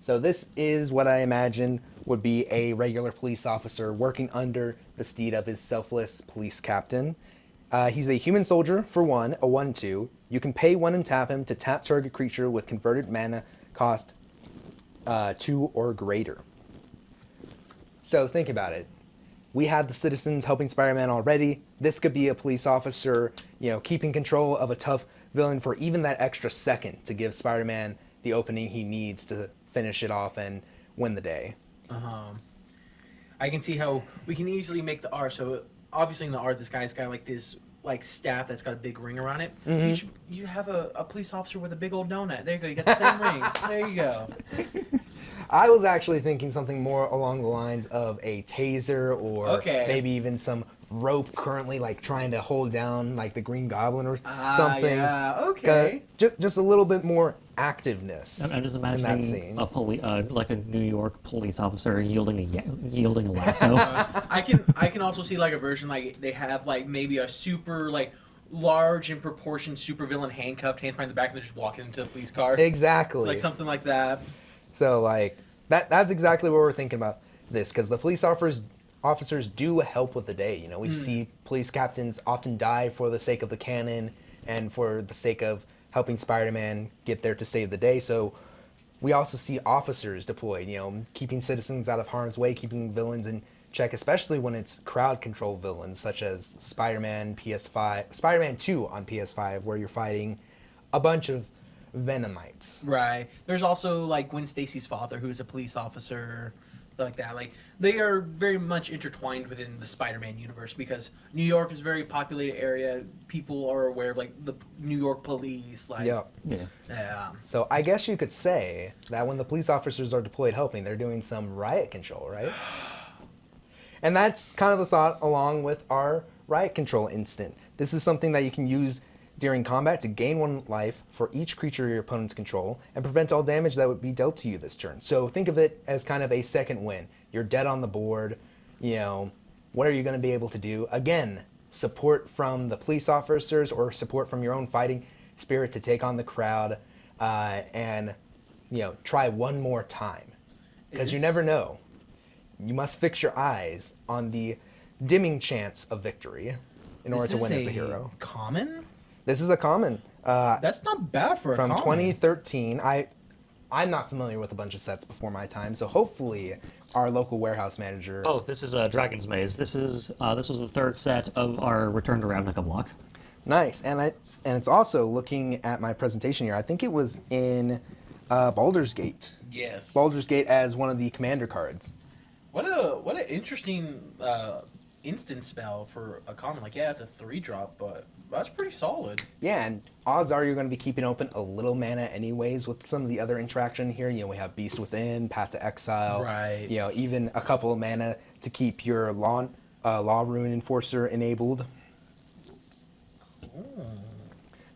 So this is what I imagine would be a regular police officer working under the steed of his selfless police captain. He's a human soldier for one, a 1/2. You can pay one and tap him to tap target creature with converted mana cost 2 or greater. So think about it. We have the citizens helping Spider-Man already. This could be a police officer, keeping control of a tough villain for even that extra second to give Spider-Man the opening he needs to finish it off and win the day. I can see how we can easily make the R. So obviously in the R, this guy's got like this staff that's got a big ring around it. Mm-hmm. You have a police officer with a big old donut. There you go. You got the same ring. There you go. I was actually thinking something more along the lines of a taser or maybe even some rope currently like trying to hold down like the Green Goblin or something. Yeah, okay. Just a little bit more activeness. I'm just in that imagining scene. like a New York police officer yielding a lasso. I can also see like a version like they have like maybe a super like large in proportion supervillain handcuffed, hands behind the back, and they're just walking into the police car. Exactly. Like something like that. So like that's exactly what we're thinking about this, because the police officers do help with the day. We see police captains often die for the sake of the canon and for the sake of helping Spider-Man get there to save the day. So we also see officers deployed, keeping citizens out of harm's way, keeping villains in check, especially when it's crowd control villains such as Spider-Man 2 on PS5, where you're fighting a bunch of Venomites. Right. There's also like Gwen Stacy's father, who's a police officer, stuff like that. Like they are very much intertwined within the Spider-Man universe because New York is a very populated area. People are aware of like the New York police. Like, Yep. Yeah. So I guess you could say that when the police officers are deployed helping, they're doing some riot control, right? And that's kind of the thought along with our riot control instant. This is something that you can use during combat to gain 1 life for each creature your opponents control and prevent all damage that would be dealt to you this turn. So think of it as kind of a second win. You're dead on the board. What are you going to be able to do? Again, support from the police officers or support from your own fighting spirit to take on the crowd and try one more time. Because you never know. You must fix your eyes on the dimming chance of victory in order to win as a hero. Common? This is a common. That's not bad for a from common. 2013. I'm not familiar with a bunch of sets before my time, so hopefully our local warehouse manager. Oh, this is Dragon's Maze. This was the third set of our Return to Ravnica block. Nice, and it's also looking at my presentation here. I think it was in Baldur's Gate. Yes. Baldur's Gate as one of the commander cards. What an interesting instant spell for a common. Like, yeah, it's a 3-drop, but that's pretty solid. Yeah, and odds are you're going to be keeping open a little mana anyways with some of the other interaction here. We have Beast Within, Path to Exile. Right. Even a couple of mana to keep your Law Rune Enforcer enabled. Ooh.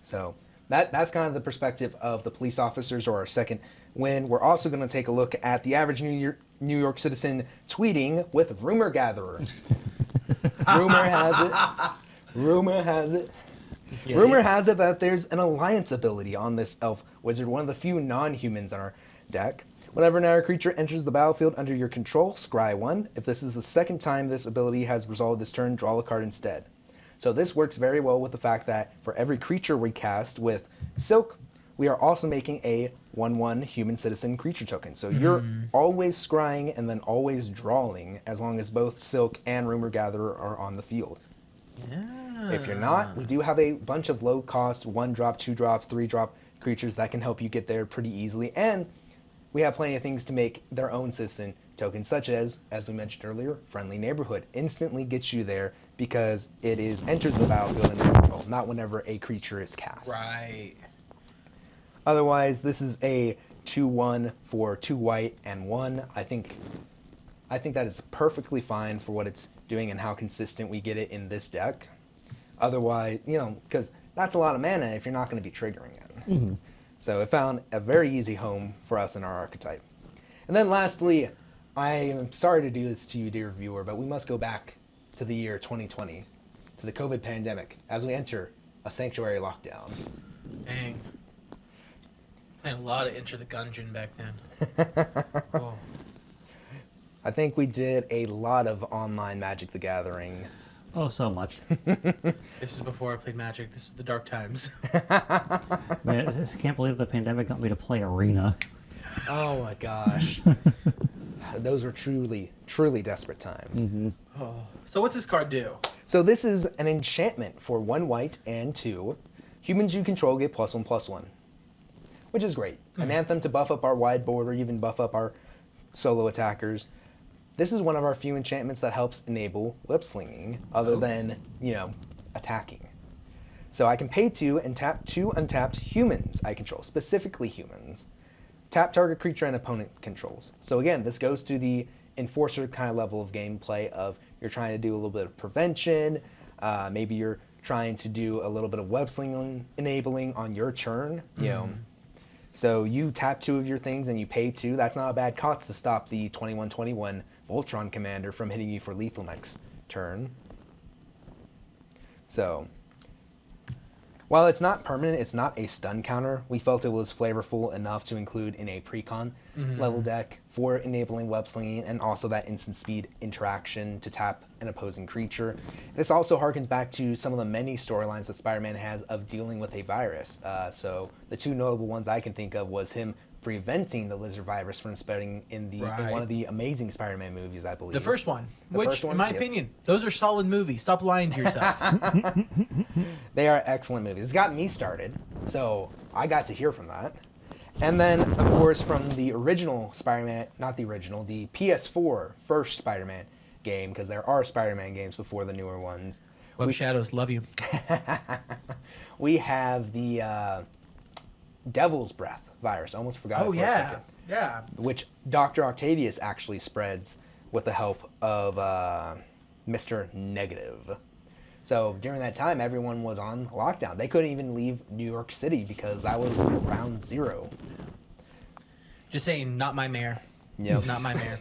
So that's kind of the perspective of the police officers, or our second win. We're also going to take a look at the average New York citizen tweeting with Rumor Gatherer. Rumor has it that there's an alliance ability on this elf wizard, one of the few non-humans on our deck. Whenever an area creature enters the battlefield under your control, scry 1. If this is the second time this ability has resolved this turn, draw a card instead. So this works very well with the fact that for every creature we cast with Silk, we are also making a 1/1 human citizen creature token. So you're always scrying and then always drawing as long as both Silk and Rumor Gatherer are on the field. Yeah. If you're not, we do have a bunch of low-cost 1-drop, 2-drop, 3-drop creatures that can help you get there pretty easily. And we have plenty of things to make their own citizen tokens, such as we mentioned earlier, Friendly Neighborhood. Instantly gets you there because it enters the battlefield under control, not whenever a creature is cast. Right. Otherwise, this is a 2/1 for 2 white and 1. I think that is perfectly fine for what it's doing and how consistent we get it in this deck. Otherwise, because that's a lot of mana if you're not going to be triggering it. Mm-hmm. So it found a very easy home for us in our archetype. And then lastly, I am sorry to do this to you, dear viewer, but we must go back to the year 2020, to the COVID pandemic, as we enter a sanctuary lockdown. Dang. I had a lot of Enter the Gungeon back then. Oh. I think we did a lot of online Magic the Gathering. Oh, so much. This is before I played Magic. This was the dark times. Man, I just can't believe the pandemic got me to play Arena. Oh my gosh. Those were truly, truly desperate times. So what's this card do? So this is an enchantment for 1 white and 2. Humans you control get +1/+1, which is great. An anthem to buff up our wide board or even buff up our solo attackers. This is one of our few enchantments that helps enable whip slinging, other than, attacking. So I can pay 2 and tap 2 untapped humans I control, specifically humans. Tap target creature and opponent controls. So again, this goes to the enforcer kind of level of gameplay of you're trying to do a little bit of prevention, maybe you're trying to do a little bit of web slinging enabling on your turn, So you tap 2 of your things and you pay 2. That's not a bad cost to stop the 21/21 Voltron commander from hitting you for lethal next turn. So, while it's not permanent, it's not a stun counter, we felt it was flavorful enough to include in a Precon level deck for enabling web slinging and also that instant speed interaction to tap an opposing creature. This also harkens back to some of the many storylines that Spider-Man has of dealing with a virus. So the 2 notable ones I can think of was him preventing the lizard virus from spreading in one of the amazing Spider-Man movies, I believe. The first one. The Which, first one? in my Yep. opinion, those are solid movies. Stop lying to yourself. They are excellent movies. It's got me started, so I got to hear from that. And then, of course, from the original Spider-Man, not the original, the PS4 first Spider-Man game, because there are Spider-Man games before the newer ones. Web Shadows, love you. We have the Devil's Breath virus. Almost forgot it for a second. Yeah. Which Dr. Octavius actually spreads with the help of Mr. Negative. So during that time, everyone was on lockdown. They couldn't even leave New York City because that was ground zero. Just saying, not my mayor. Yep. He's not my mayor.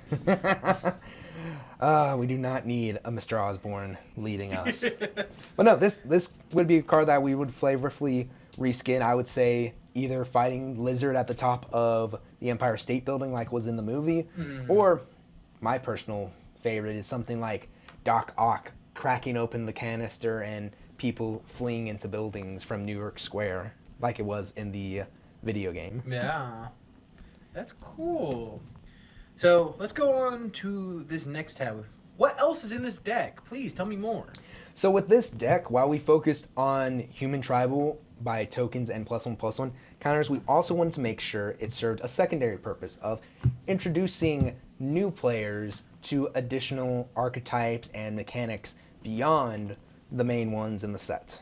We do not need a Mr. Osborne leading us. But no, this would be a card that we would flavorfully reskin. I would say either fighting Lizard at the top of the Empire State Building like was in the movie, or my personal favorite is something like Doc Ock cracking open the canister and people fleeing into buildings from New York Square like it was in the video game. Yeah. That's cool. So let's go on to this next tab. What else is in this deck? Please tell me more. So with this deck, while we focused on human tribal by tokens and +1/+1 counters, we also wanted to make sure it served a secondary purpose of introducing new players to additional archetypes and mechanics beyond the main ones in the set.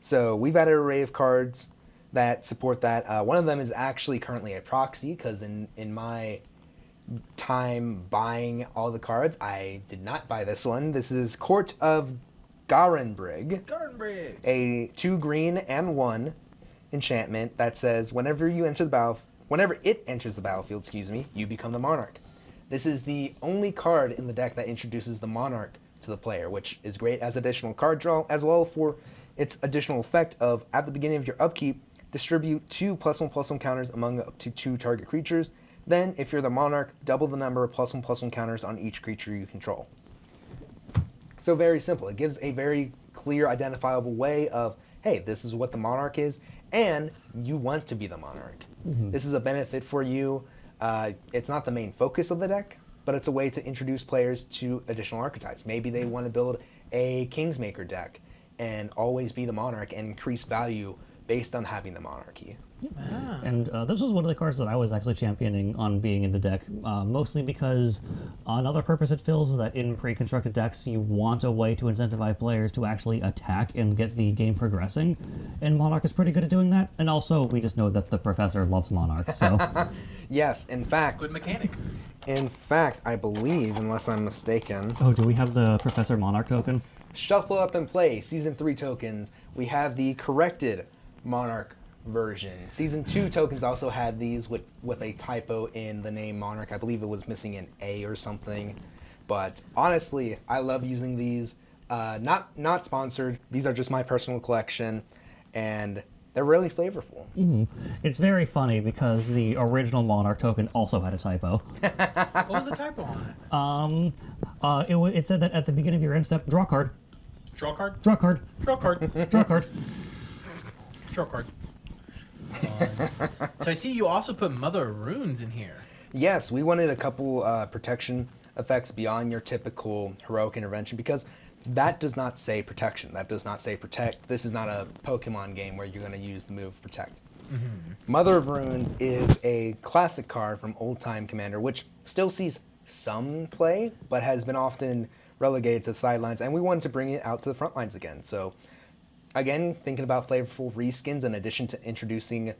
So we've added an array of cards that support that. One of them is actually currently a proxy, because in my time buying all the cards, I did not buy this one. This is Court of Garenbrig, Gardenbrig. a 2 green and 1 enchantment that says whenever it enters the battlefield, you become the monarch. This is the only card in the deck that introduces the monarch to the player, which is great as additional card draw, as well for its additional effect of, at the beginning of your upkeep, distribute 2 +1/+1 counters among up to 2 target creatures. Then, if you're the monarch, double the number of +1/+1 counters on each creature you control. So very simple. It gives a very clear, identifiable way of, hey, this is what the monarch is, and you want to be the monarch. This is a benefit for you. It's not the main focus of the deck, but it's a way to introduce players to additional archetypes. Maybe they want to build a Kingsmaker deck and always be the monarch and increase value based on having the monarchy. And this was one of the cards that I was actually championing on being in the deck, mostly because another purpose it fills is that in pre-constructed decks you want a way to incentivize players to actually attack and get the game progressing, and Monarch is pretty good at doing that, and also we just know that the Professor loves Monarch, so... Yes, in fact, Good mechanic. I believe, unless I'm mistaken, Oh, do we have the Professor Monarch token? Shuffle Up and Play, Season 3 tokens, we have the corrected Monarch version. Season 2 tokens also had these with a typo in the name Monarch. I believe it was missing an A or something. But honestly, I love using these. Not sponsored. These are just my personal collection. And They're really flavorful. It's very funny because the original Monarch token also had a typo. What was the typo on it? It said that at the beginning of your end step, draw card, Draw card? draw card, Draw card. draw card. Draw card. So I see you also put Mother of Runes in here. Yes, we wanted a couple protection effects beyond your typical heroic intervention because that does not say protection. That does not say protect. This is not a Pokemon game where you're going to use the move protect. Mother of Runes is a classic card from Old Time Commander, which still sees some play, but has been often relegated to the sidelines, and we wanted to bring it out to the front lines again. So, again, thinking about flavorful reskins in addition to introducing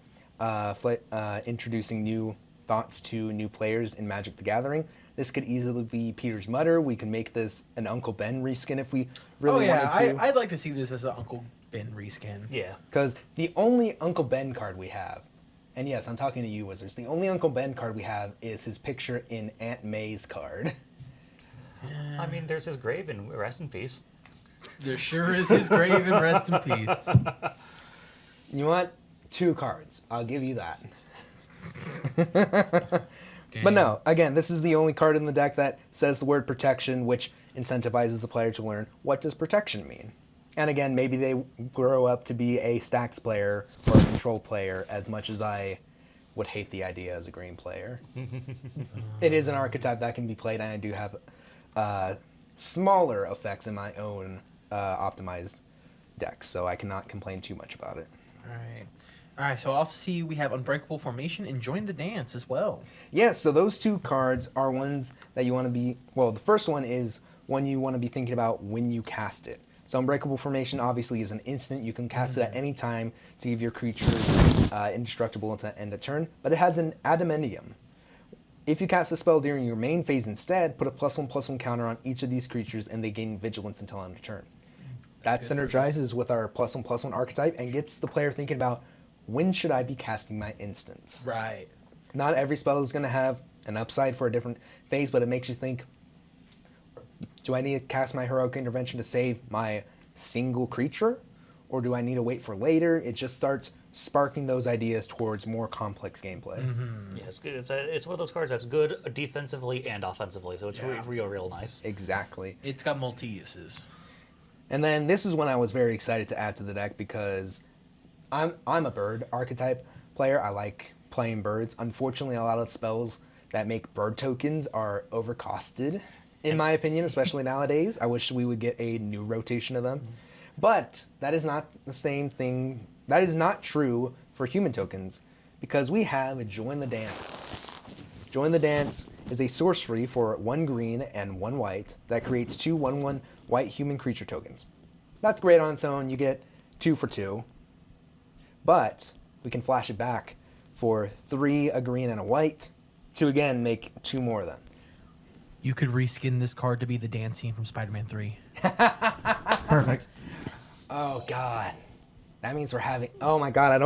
new thoughts to new players in Magic the Gathering. This could easily be Peter's Mutter. We could make this an Uncle Ben reskin if we really wanted to. I'd like to see this as an Uncle Ben reskin. Yeah. Because the only Uncle Ben card we have, and yes, I'm talking to you, Wizards, the only Uncle Ben card we have is his picture in Aunt May's card. I mean, there's his grave and rest in peace. There sure is his grave and rest in peace. You want 2 cards. I'll give you that. But no, again, this is the only card in the deck that says the word protection, which incentivizes the player to learn what does protection mean. And again, maybe they grow up to be a stacks player or a control player as much as I would hate the idea as a green player. It is an archetype that can be played, and I do have smaller effects in my own optimized decks, so I cannot complain too much about it. All right, so I also see we have Unbreakable Formation and Join the Dance as well. Yes, so those 2 cards are ones that you want to be, well, the first one is one you want to be thinking about when you cast it. So Unbreakable Formation obviously is an instant. You can cast it at any time to give your creature indestructible until end of turn, but it has an adamantium. If you cast a spell during your main phase instead, put a +1/+1 counter on each of these creatures and they gain vigilance until end of turn. That synergizes with our +1/+1 archetype and gets the player thinking about when should I be casting my instants. Right. Not every spell is going to have an upside for a different phase, but it makes you think, do I need to cast my heroic intervention to save my single creature? Or do I need to wait for later? It just starts sparking those ideas towards more complex gameplay. Yeah, it's good. It's one of those cards that's good defensively and offensively, so it's real nice. Exactly. It's got multi-uses. And then this is when I was very excited to add to the deck because I'm a bird archetype player. I like playing birds. Unfortunately, a lot of spells that make bird tokens are overcosted, in my opinion, especially nowadays. I wish we would get a new rotation of them. But that is not the same thing. That is not true for human tokens because we have a Join the Dance. Join the Dance is a sorcery for 1 green and 1 white that creates 2 1/1 white human creature tokens. That's great on its own. You get 2 for 2. But we can flash it back for 3 a green and a white to again make 2 more of them. You could reskin this card to be the dance scene from Spider-Man 3. Perfect. Oh God, that means we're having. Oh my God, I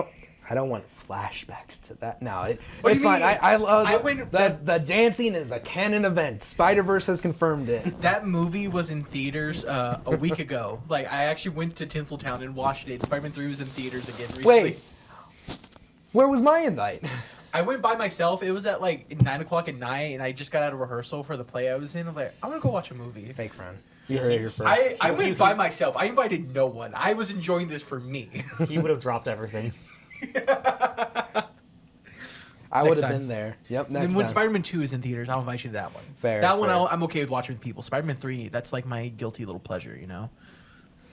don't want flashbacks to that. No, What do it's you fine. mean? I love I went- the dancing is a canon event. Spider-Verse has confirmed it. That movie was in theaters a week ago. Like, I actually went to Tinseltown and watched it. Spider-Man 3 was in theaters again recently. Wait, where was my invite? I went by myself. It was at like 9 o'clock at night, and I just got out of rehearsal for the play I was in. I was like, I'm going to go watch a movie. Fake friend. You heard it here first. I went by myself. I invited no one. I was enjoying this for me. He would have dropped everything. I would have time. been there. Yep, next And when time. Spider-Man 2 is in theaters, I'll invite you to that one. Fair, That one fair. I'm okay with watching with people. Spider-Man 3, that's like my guilty little pleasure, you know?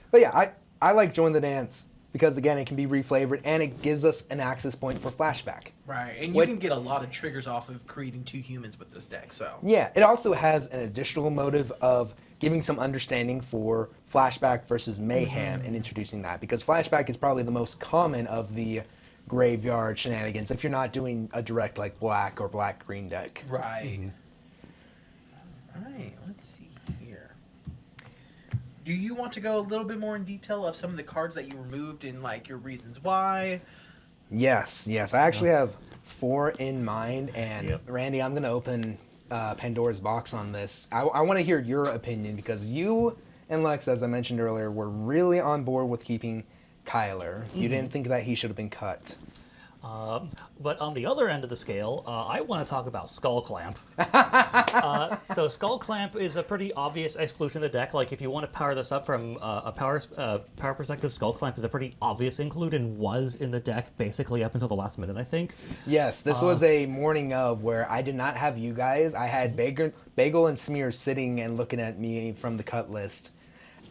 But yeah, I like Join the Dance because again, it can be reflavored and it gives us an access point for flashback. Right, and you What- can get a lot of triggers off of creating 2 humans with this deck, so. Yeah, it also has an additional motive of giving some understanding for flashback versus mayhem and introducing that because flashback is probably the most common of the graveyard shenanigans if you're not doing a direct like black or black green deck. Right. Alright, let's see here. Do you want to go a little bit more in detail of some of the cards that you removed and like your reasons why? Yes. I actually have 4 in mind, and Yep. Randy, I'm going to open Pandora's box on this. I want to hear your opinion because you and Lex, as I mentioned earlier, were really on board with keeping Kyler. You didn't think that he should have been cut. But on the other end of the scale, I want to talk about Skull Clamp. So Skull Clamp is a pretty obvious exclusion of the deck. Like, if you want to power this up from a power perspective, Skull Clamp is a pretty obvious include and was in the deck basically up until the last minute, I think. Yes, this was a morning of where I did not have you guys. I had Bagel and Smear sitting and looking at me from the cut list.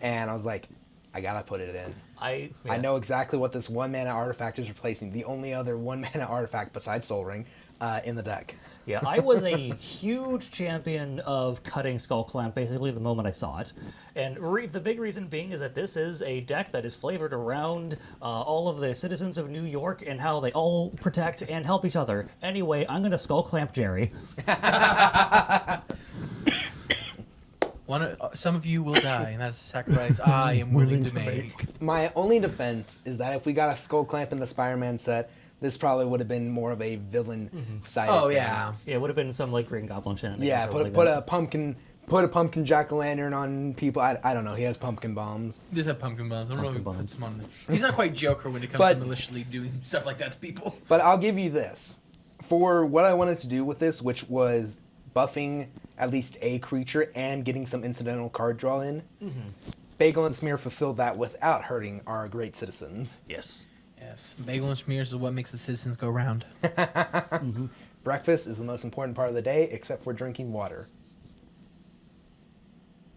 And I was like, I gotta put it in. I know exactly what this 1-mana artifact is replacing. The only other 1-mana artifact besides Soul Ring in the deck. Yeah, I was a huge champion of cutting Skull Clamp basically the moment I saw it. And the big reason being is that this is a deck that is flavored around all of the citizens of New York and how they all protect and help each other. Anyway, I'm going to Skull Clamp Jerry. Some of you will die, and that's a sacrifice I am willing to make. My only defense is that if we got a Skull Clamp in the Spider-Man set, this probably would have been more of a villain side. Oh yeah. Yeah, it would have been some like Green Goblin shenanigans. Yeah, put a pumpkin jack-o'-lantern on people. I don't know. He has pumpkin bombs. He does have pumpkin bombs. I don't really Pumpkin put some on. He's not quite Joker when it comes But- to maliciously doing stuff like that to people. But I'll give you this. For what I wanted to do with this, which was buffing at least a creature and getting some incidental card draw in, Bagel and Smear fulfilled that without hurting our great citizens. Yes. Yes, bagel and smears is what makes the citizens go round. Breakfast is the most important part of the day, except for drinking water.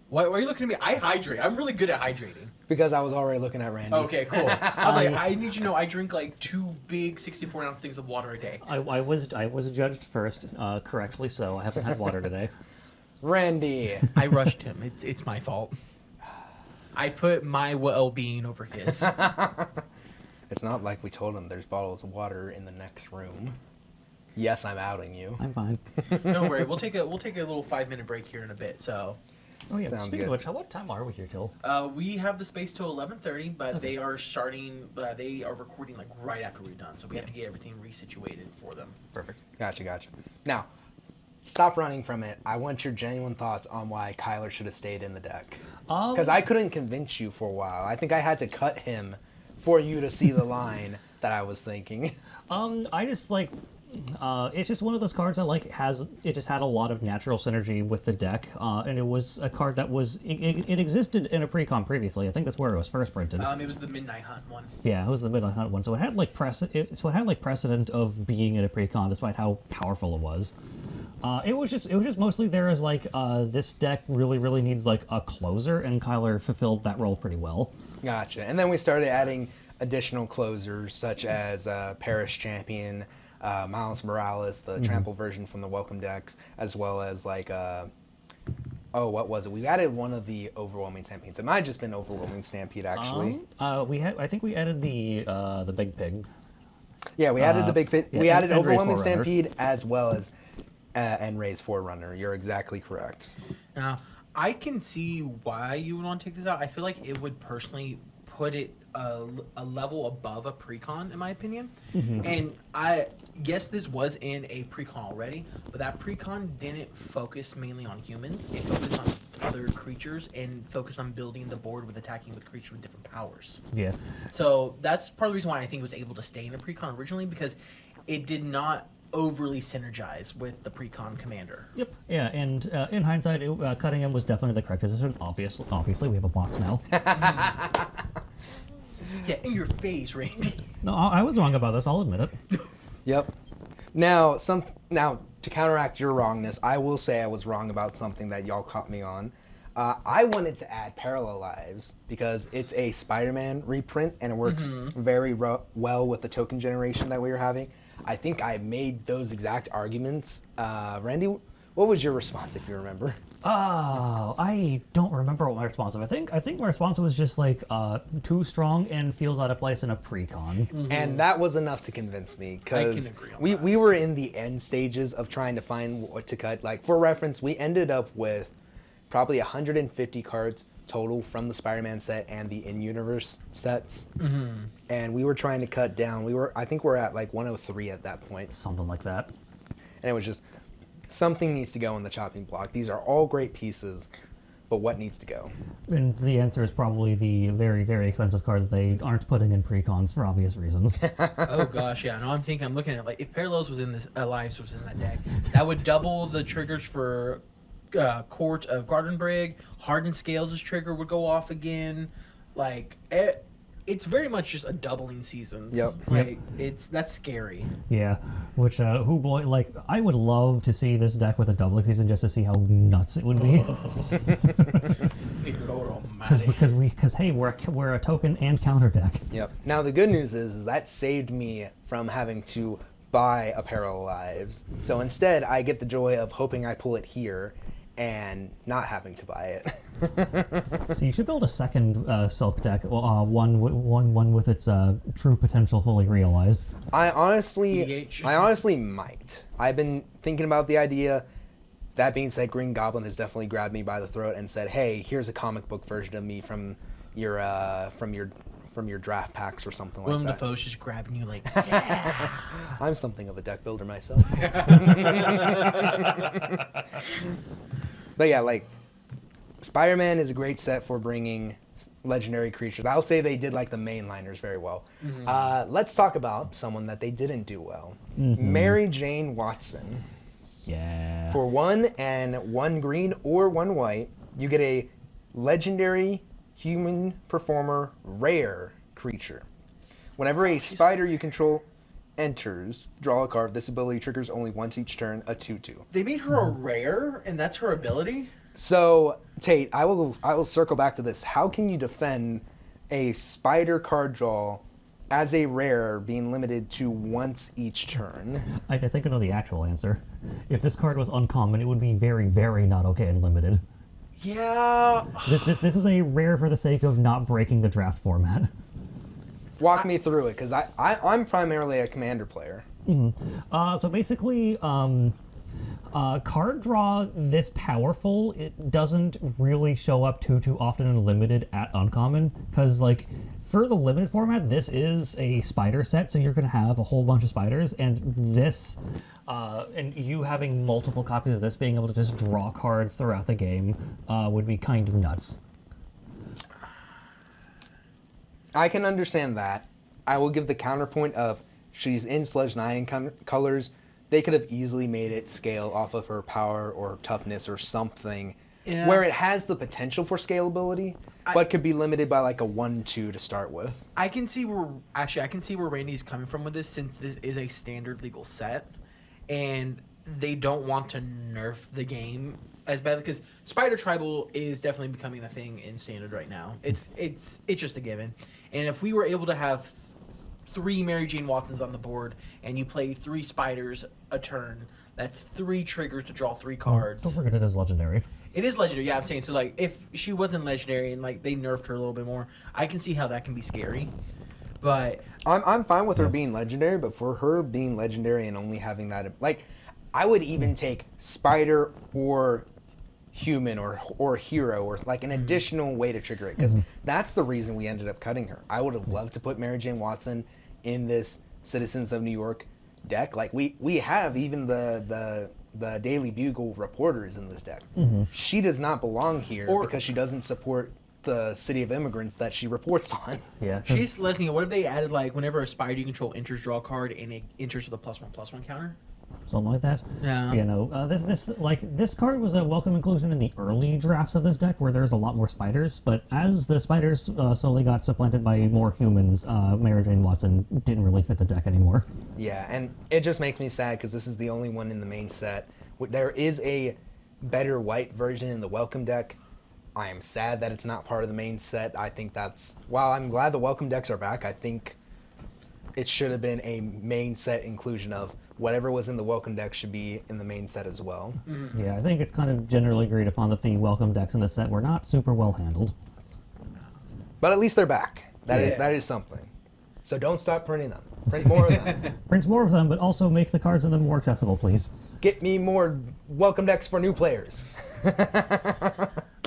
Why are you looking at me? I hydrate. I'm really good at hydrating. Because I was already looking at Randy. Okay, cool. I was like, I need you to know I drink like 2 big 64-ounce things of water a day. I was judged first, correctly so. I haven't had water today. Randy. I rushed him. It's my fault. I put my well-being over his. It's not like we told him there's bottles of water in the next room. Yes, I'm outing you. I'm fine. Don't worry. We'll take a little 5-minute break here in a bit. So, Oh yeah. Sounds Speaking good. of which, what time are we here till? we have the space till 11:30, but they are starting. They are recording like right after we're done, so we have to get everything resituated for them. Perfect. Gotcha. Now, stop running from it. I want your genuine thoughts on why Kyler should have stayed in the deck. Because I couldn't convince you for a while. I think I had to cut him for you to see the line that I was thinking. I just like, it's just one of those cards that like it just had a lot of natural synergy with the deck, and it was a card that it existed in a Precon previously. I think that's where it was first printed. It was the Midnight Hunt one. Yeah, it was the Midnight Hunt one, so it had like precedent of being in a Precon, despite how powerful it was. It was just mostly there as like this deck really needs like a closer, and Kyler fulfilled that role pretty well. Gotcha. And then we started adding additional closers such as Parish Champion, Miles Morales, the trample version from the Welcome decks, as well as like what was it? We added one of the Overwhelming Stampedes. It might have just been Overwhelming Stampede actually. I think we added the Big Pig. Yeah, we added the Big Pit. yeah, We added and Ray's Overwhelming Forerunner. Stampede as well as and Ray's Forerunner. You're exactly correct. Now, I can see why you would want to take this out. I feel like it would personally put it a level above a Precon, in my opinion. And I guess this was in a Precon already, but that Precon didn't focus mainly on humans. It focused on other creatures and focused on building the board with attacking with creatures with different powers. Yeah. So that's part of the reason why I think it was able to stay in a Precon originally, because it did not overly synergize with the Precon commander. Yep. Yeah, and in hindsight, cutting him was definitely the correct decision. Obviously, we have a box now. Yeah, in your face, Randy. No, I was wrong about this. I'll admit it. Yep. Now to counteract your wrongness, I will say I was wrong about something that y'all caught me on. I wanted to add Parallel Lives because it's a Spider-Man reprint and it works very well with the token generation that we were having. I think I made those exact arguments. Randy, what was your response if you remember? Oh, I don't remember what my response was. I think my response was just like too strong and feels out of place in a Precon. And that was enough to convince me because agree on we were in the end stages of trying to find what to cut. Like for reference, we ended up with probably 150 cards total from the Spider-Man set and the in-universe sets. And we were trying to cut down. I think we're at like 103 at that point. Something like that. And it was just something needs to go in the chopping block. These are all great pieces, but what needs to go? And the answer is probably the very, very expensive card that they aren't putting in precons for obvious reasons. Oh gosh, yeah. No, I'm looking at like if Parallels was in this, Lives was in that deck, that would double the triggers for Court of Gardenbrig. Hardened Scales' trigger would go off again. Like it's very much just a doubling seasons. Yep. Like that's scary. Yeah, which who boy like I would love to see this deck with a doubling season just to see how nuts it would be. Lord Almighty. Because hey, we're a token and counter deck. Yep. Now the good news is that saved me from having to buy a Parallel Lives. So instead, I get the joy of hoping I pull it here and not having to buy it. So you should build a second Silk deck, one with its true potential fully realized. I honestly EH. might. I've been thinking about the idea. That being said, Green Goblin has definitely grabbed me by the throat and said, "Hey, here's a comic book version of me from your draft packs or something Willem like that." Dafoe's just grabbing you like, I'm something of a deck builder myself. But yeah, like Spider-Man is a great set for bringing legendary creatures. I'll say they did like the mainliners very well. Let's talk about someone that they didn't do well. Mary Jane Watson. Yeah. For 1 and 1 green or 1 white, you get a legendary human performer rare creature. Whenever a spider you control enters, draw a card. This ability triggers only once each turn, a 2/2. they made her a rare, and that's her ability. So, Tate, I will circle back to this. How can you defend a spider card draw as a rare being limited to once each turn? I think I know the actual answer. If this card was uncommon, it would be very, very not okay and limited. Yeah. This is a rare for the sake of not breaking the draft format. Walk me through it, because I'm primarily a commander player. So basically, card draw this powerful, it doesn't really show up too often in limited at uncommon, because like for the limited format, this is a spider set, so you're going to have a whole bunch of spiders, and this and you having multiple copies of this, being able to just draw cards throughout the game would be kind of nuts. I can understand that. I will give the counterpoint of she's in Sludge 9 colors. They could have easily made it scale off of her power or toughness or something where it has the potential for scalability, but could be limited by like a 1/2 to start with. I can see where Randy's coming from with this, since this is a standard legal set, and they don't want to nerf the game as badly, because Spider Tribal is definitely becoming a thing in standard right now. It's just a given, and if we were able to have 3 Mary Jane Watsons on the board, and you play 3 spiders a turn, that's 3 triggers to draw 3 cards. Don't forget it is legendary. It is legendary, yeah, I'm saying. So, like, if she wasn't legendary and, like, they nerfed her a little bit more, I can see how that can be scary. But I'm fine with her being legendary, but for her being legendary and only having that, like, I would even take spider or human or hero or like an additional way to trigger it, because that's the reason we ended up cutting her. I would have loved to put Mary Jane Watson in this Citizens of New York deck. Like we have even the Daily Bugle reporters in this deck. She does not belong here because she doesn't support the city of immigrants that she reports on. Yeah. 'Cause she's listening. What if they added, like, whenever a spider you control enters, draw a card, and it enters with a +1/+1 counter? something like that. Yeah. You know, this card was a welcome inclusion in the early drafts of this deck, where there's a lot more spiders. But as the spiders slowly got supplanted by more humans, Mary Jane Watson didn't really fit the deck anymore. Yeah, and it just makes me sad because this is the only one in the main set. There is a better white version in the welcome deck. I am sad that it's not part of the main set. I think while I'm glad the welcome decks are back, I think it should have been a main set inclusion of whatever was in the welcome deck should be in the main set as well. Yeah, I think it's kind of generally agreed upon that the welcome decks in the set were not super well handled. But at least they're back. That is something. So don't stop printing them. Print more of them. Print more of them, but also make the cards in them more accessible, please. Get me more welcome decks for new players.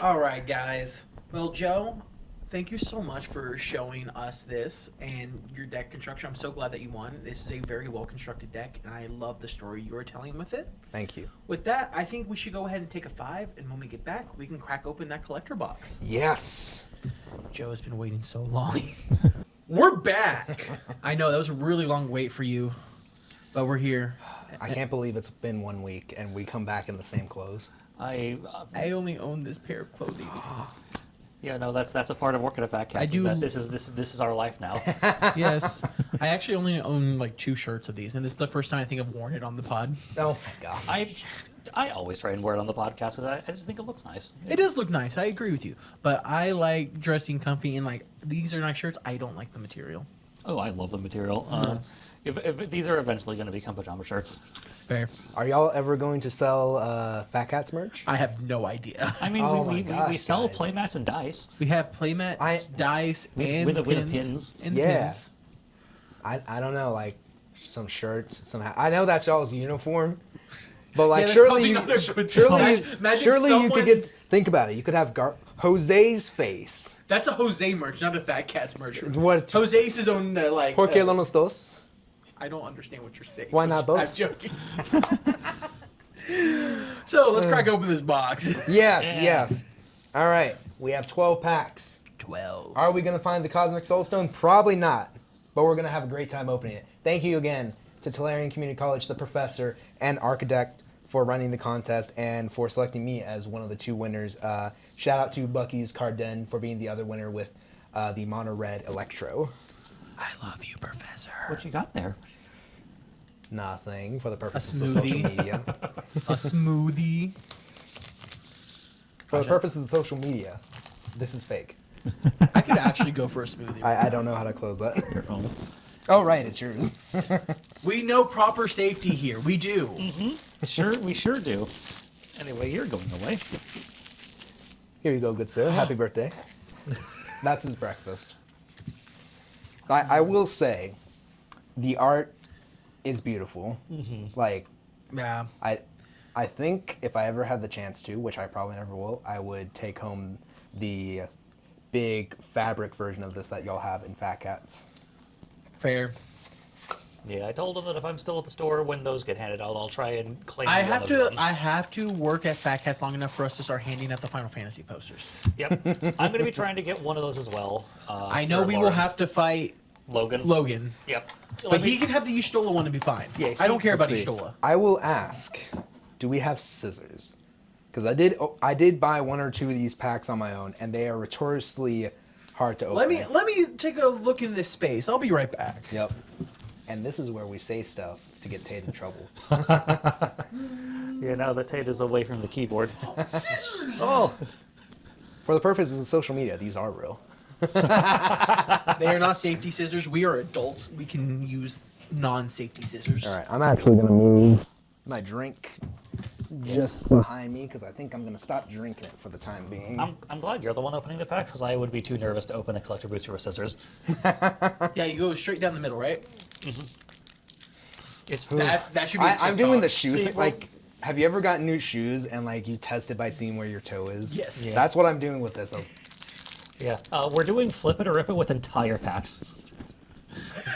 All right, guys. Well, Joe, thank you so much for showing us this and your deck construction. I'm so glad that you won. This is a very well constructed deck, and I love the story you are telling with it. Thank you. With that, I think we should go ahead and take a 5, and when we get back, we can crack open that collector box. Yes. Joe has been waiting so long. We're back. I know that was a really long wait for you, but we're here. I can't believe it's been 1 week and we come back in the same clothes. I only own this pair of clothing. Yeah, no, that's a part of working at Fat Cats. I do- That this is our life now. Yes, I actually only own like 2 shirts of these, and this is the first time I think I've worn it on the pod. Oh my god. I always try and wear it on the podcast because I just think it looks nice. It does look nice. I agree with you, but I like dressing comfy, and like these are nice shirts. I don't like the material. Oh, I love the material. If these are eventually going to become pajama shirts. Fair. Are y'all ever going to sell Fat Cats merch? I have no idea. I mean, Oh we my gosh, sell guys. playmats and dice. We have playmat, dice, and with the pins. pins. And Yeah. pins. I don't know, like some shirts, some. I know that's y'all's uniform, but like Yeah, that's surely probably you, not a good surely, choice. Imagine surely you someone- could get. Think about it. You could have Jose's face. That's a Jose merch, not a Fat Cats merch. What? Jose's his own like. Por qué los dos? I don't understand what you're saying. Why not both? I'm joking. So let's crack open this box. Yes, Yeah. yes. All right, we have 12 packs. 12. Are we gonna find the Cosmic Soulstone? Probably not, but we're gonna have a great time opening it. Thank you again to Tolarian Community College, the professor and architect, for running the contest and for selecting me as one of the 2 winners. Shout out to Bucky's Card Den for being the other winner with the Mono Red Electro. I love you, Professor. What you got there? Nothing for the purposes A of social smoothie. media. A smoothie. For the purposes of social media, this is fake. I could actually go for a smoothie. I don't know how to close that. Your own. Oh, right, it's yours. We know proper safety here. We do. Sure, we sure do. Anyway, you're going away. Here you go, good sir. Happy birthday. That's his breakfast. I will say, the art is beautiful. Like, Yeah. I think if I ever had the chance to, which I probably never will, I would take home the big fabric version of this that y'all have in Fat Cats. Fair. Yeah, I told him that if I'm still at the store when those get handed out, I'll try and claim I one have of to. them. I have to work at Fat Cats long enough for us to start handing out the Final Fantasy posters. Yep. I'm going to be trying to get one of those as well. I know for we will Lauren. have to fight Logan. Logan, Yep. but he can have the Y'shtola one and be fine. Yeah, I don't care about Let's see. Y'shtola. I will ask, do we have scissors? Because I did buy 1 or 2 of these packs on my own, and they are notoriously hard to open. Let me take a look in this space. I'll be right back. Yep. And this is where we say stuff to get Tate in trouble. Yeah, now the Tate is away from the keyboard. Oh, For the purposes of social media, these are real. They are not safety scissors. We are adults. We can use non-safety scissors. All right, I'm actually going to move my drink just behind me because I think I'm going to stop drinking it for the time being. I'm glad you're the one opening the packs because I would be too nervous to open a collector booster with scissors. Yeah, you go straight down the middle, right? It's That should be. I'm doing the shoe See, thing. well- Like, have you ever gotten new shoes and like you test it by seeing where your toe is? Yes. Yeah. That's what I'm doing with this. yeah. We're doing flip it or rip it with entire packs.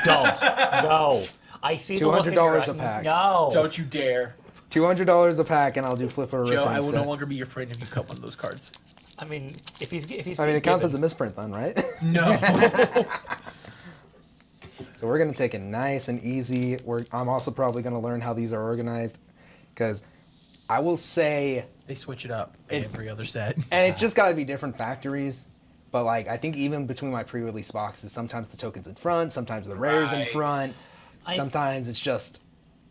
Don't. No. I see the look in your $200 a eye. pack. No. Don't you dare, $200 a pack, and I'll do flip or rip Joe! I will instead. no longer be your friend if you cut one of those cards. I mean, if he's I mean, it counts as a given- misprint then, right? No. So we're gonna take it nice and easy. I'm also probably gonna learn how these are organized, because I will say, They switch it up every other set. and it's just gotta be different factories. But like, I think even between my pre-release boxes, sometimes the tokens in front, sometimes the rares in Right. front, sometimes it's just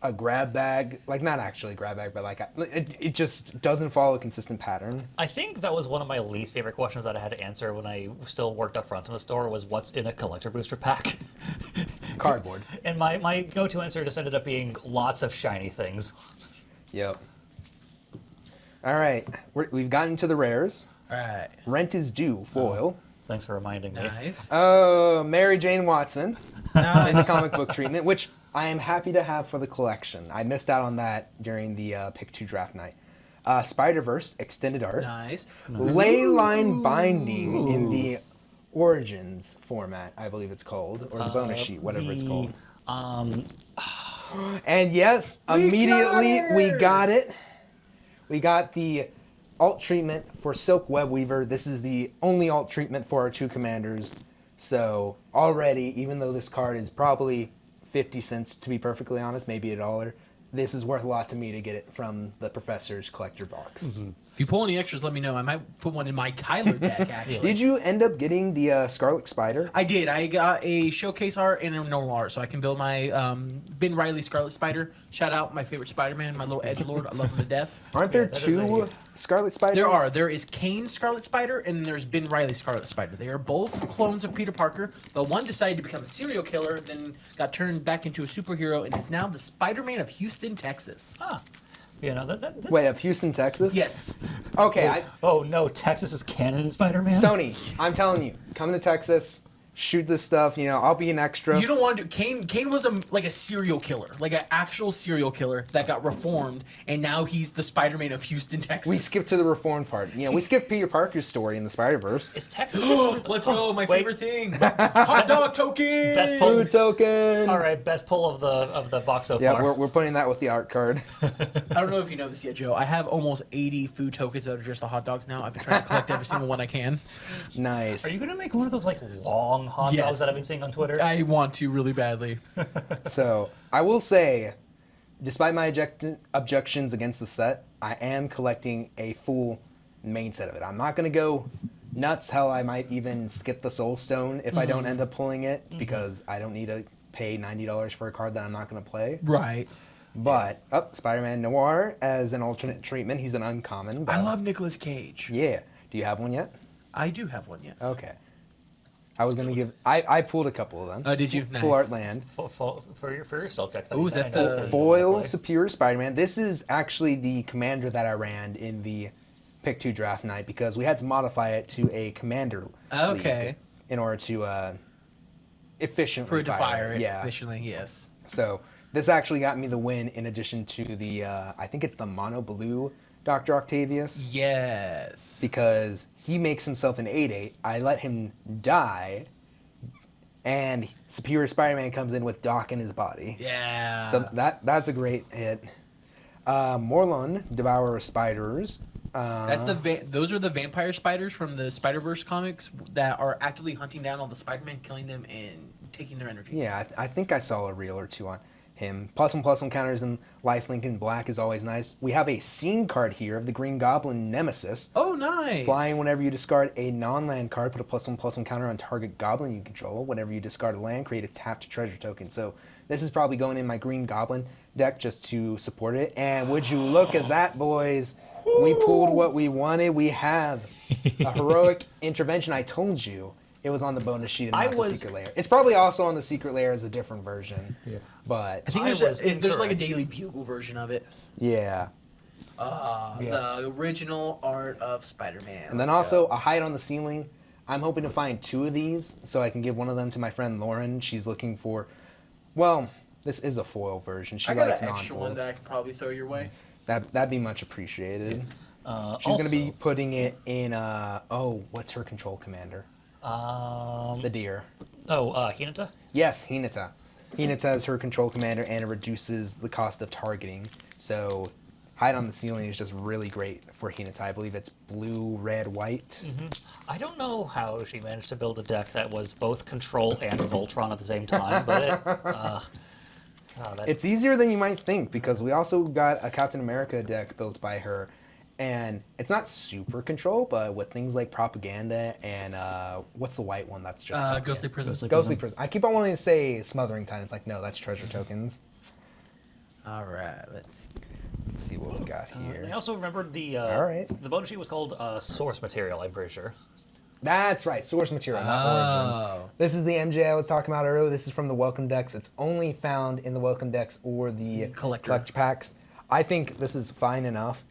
a grab bag. Like, not actually a grab bag, but like it just doesn't follow a consistent pattern. I think that was one of my least favorite questions that I had to answer when I still worked up front in the store was what's in a collector booster pack? Cardboard. And my go-to answer just ended up being lots of shiny things. Yep. All right, we've gotten to the rares. All right. Rent is due foil. Thanks for reminding me. Nice. Mary Jane Watson in the comic book treatment, which I am happy to have for the collection. I missed out on that during the Pick 2 draft night. Spider-Verse extended art. Nice. Ley line binding in the Origins format, I believe it's called, or the bonus sheet, whatever it's called. And yes, immediately we got it. We got the alt treatment for Silk Web Weaver. This is the only alt treatment for our 2 commanders. So already, even though this card is probably 50 cents, to be perfectly honest, maybe $1, this is worth a lot to me to get it from the Professor's collector box. If you pull any extras, let me know. I might put one in my Kyler deck, actually. Did you end up getting the Scarlet Spider? I did. I got a showcase art and a normal art, so I can build my Ben Riley Scarlet Spider. Shout out my favorite Spider-Man, my little edgelord. I love him to death. Aren't there that is 2 Scarlet Spiders? There are. There is Kane's Scarlet Spider, and there's Ben Riley Scarlet Spider. They are both clones of Peter Parker, but one decided to become a serial killer, then got turned back into a superhero, and is now the Spider-Man of Houston, Texas. Huh. You know, this... Wait, of Houston, Texas? Yes. Okay, Oh, no, Texas is canon in Spider-Man? Sony, I'm telling you, come to Texas, shoot this stuff. You know, I'll be an extra. You don't want to do Kane was like a serial killer, like an actual serial killer that got reformed, and now he's the Spider-Man of Houston, Texas. We skipped to the reformed part. You know, we skipped Peter Parker's story in the Spider-Verse. Is Texas just... Let's go, my Wait. favorite thing. Hot dog token. Best pull. Food token. All right, best pull of the box so Yeah, far. we're putting that with the art card. I don't know if you know this yet, Joe. I have almost 80 food tokens that are just the hot dogs now. I've been trying to collect every single one I can. Nice. Are you gonna make one of those like long hot Yes. dogs that I've been seeing on Twitter? I want to really badly. So I will say, despite my objections against the set, I am collecting a full main set of it. I'm not going to go nuts. Hell, I might even skip the Soul Stone if I don't end up pulling it, because I don't need to pay $90 for a card that I'm not going to play. Right. But Spider-Man Noir as an alternate treatment. He's an uncommon. But I love Nicolas Cage. Yeah. Do you have one yet? I do have one, yes. Okay. I was gonna give. I pulled a couple of them. Oh, did you? Nice. Full art land. For your subject. Ooh, is that the Foil Superior Spider-Man. This is actually the commander that I ran in the Pick 2 draft night, because we had to modify it to a commander Okay. league in order to efficiently For it to fire it Yeah. efficiently, yes. So this actually got me the win, in addition to the I think it's the mono blue Dr. Octavius. Yes. Because he makes himself an 8/8. I let him die, and Superior Spider-Man comes in with Doc in his body. Yeah. So that's a great hit. Morlun, Devourer of Spiders. That's those are the vampire spiders from the Spider-Verse comics that are actively hunting down all the Spider-Man, killing them, and taking their energy. Yeah, I think I saw a reel or 2 on him. +1/+1 counters and lifelink in black is always nice. We have a scene card here of the Green Goblin Nemesis. Oh, nice. Flying whenever you discard a non-land card, put a +1/+1 counter on target goblin you control. Whenever you discard a land, create a tapped treasure token. So this is probably going in my Green Goblin deck just to support it. And would you look at that, boys? We pulled what we wanted. We have a heroic intervention. I told you it was on the bonus sheet and not the secret layer. It's probably also on the secret layer as a different version. Yeah. But I think there's like a Daily Bugle version of it. yeah. The original art of Spider-Man. And then also a hide on the ceiling. I'm hoping to find 2 of these so I can give one of them to my friend Lauren. She's looking for, well, this is a foil version. She I got likes an extra one non-foils. that I could probably throw your way. That'd be much appreciated. She's going to be putting it in, what's her control commander? The deer. Hinata? Yes, Hinata. Hinata is her control commander, and it reduces the cost of targeting. So hide on the ceiling is just really great for Hinata. I believe it's blue, red, white. Mm-hmm. I don't know how she managed to build a deck that was both Control and Voltron at the same time, but It's easier than you might think, because we also got a Captain America deck built by her, and it's not super control, but with things like propaganda and what's the white one that's just propaganda? Ghostly Prison. Ghostly Prison. I keep on wanting to say Smothering Time. It's like, no, that's treasure tokens. All right, let's see what we got here. I also remembered the All right. the bonus sheet was called Source Material, I'm pretty sure. That's right, source material, not origins. This is the MJ I was talking about earlier. This is from the Welcome Decks. It's only found in the Welcome Decks or the Collector packs. I think this is fine enough.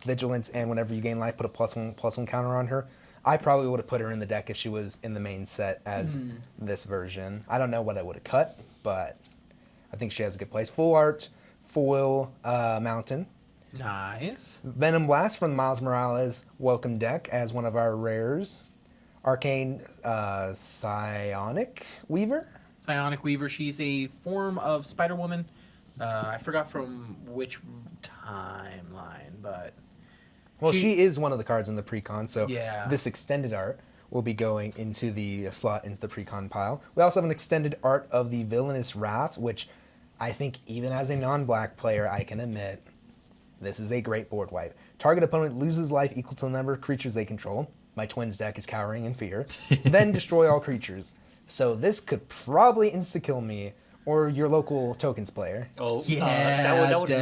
Vigilance, and whenever you gain life, put a +1/+1 counter on her. I probably would have put her in the deck if she was in the main set as this version. I don't know what I would have cut, but I think she has a good place. Full art, foil mountain. Nice. Venom Blast from Miles Morales Welcome Deck as one of our rares. Arcane Psionic Weaver. Psionic Weaver. She's a form of Spider Woman. I forgot from which timeline, but Well, she is one of the cards in the Precon, so Yeah. this extended art will be going into the slot into the Precon pile. We also have an extended art of the Villainous Wrath, which I think even as a non-black player, I can admit this is a great board wipe. Target opponent loses life equal to the number of creatures they control. My Twins deck is cowering in fear. Then destroy all creatures. So this could probably insta-kill me or your local tokens player. Oh, Yeah, that would Dev.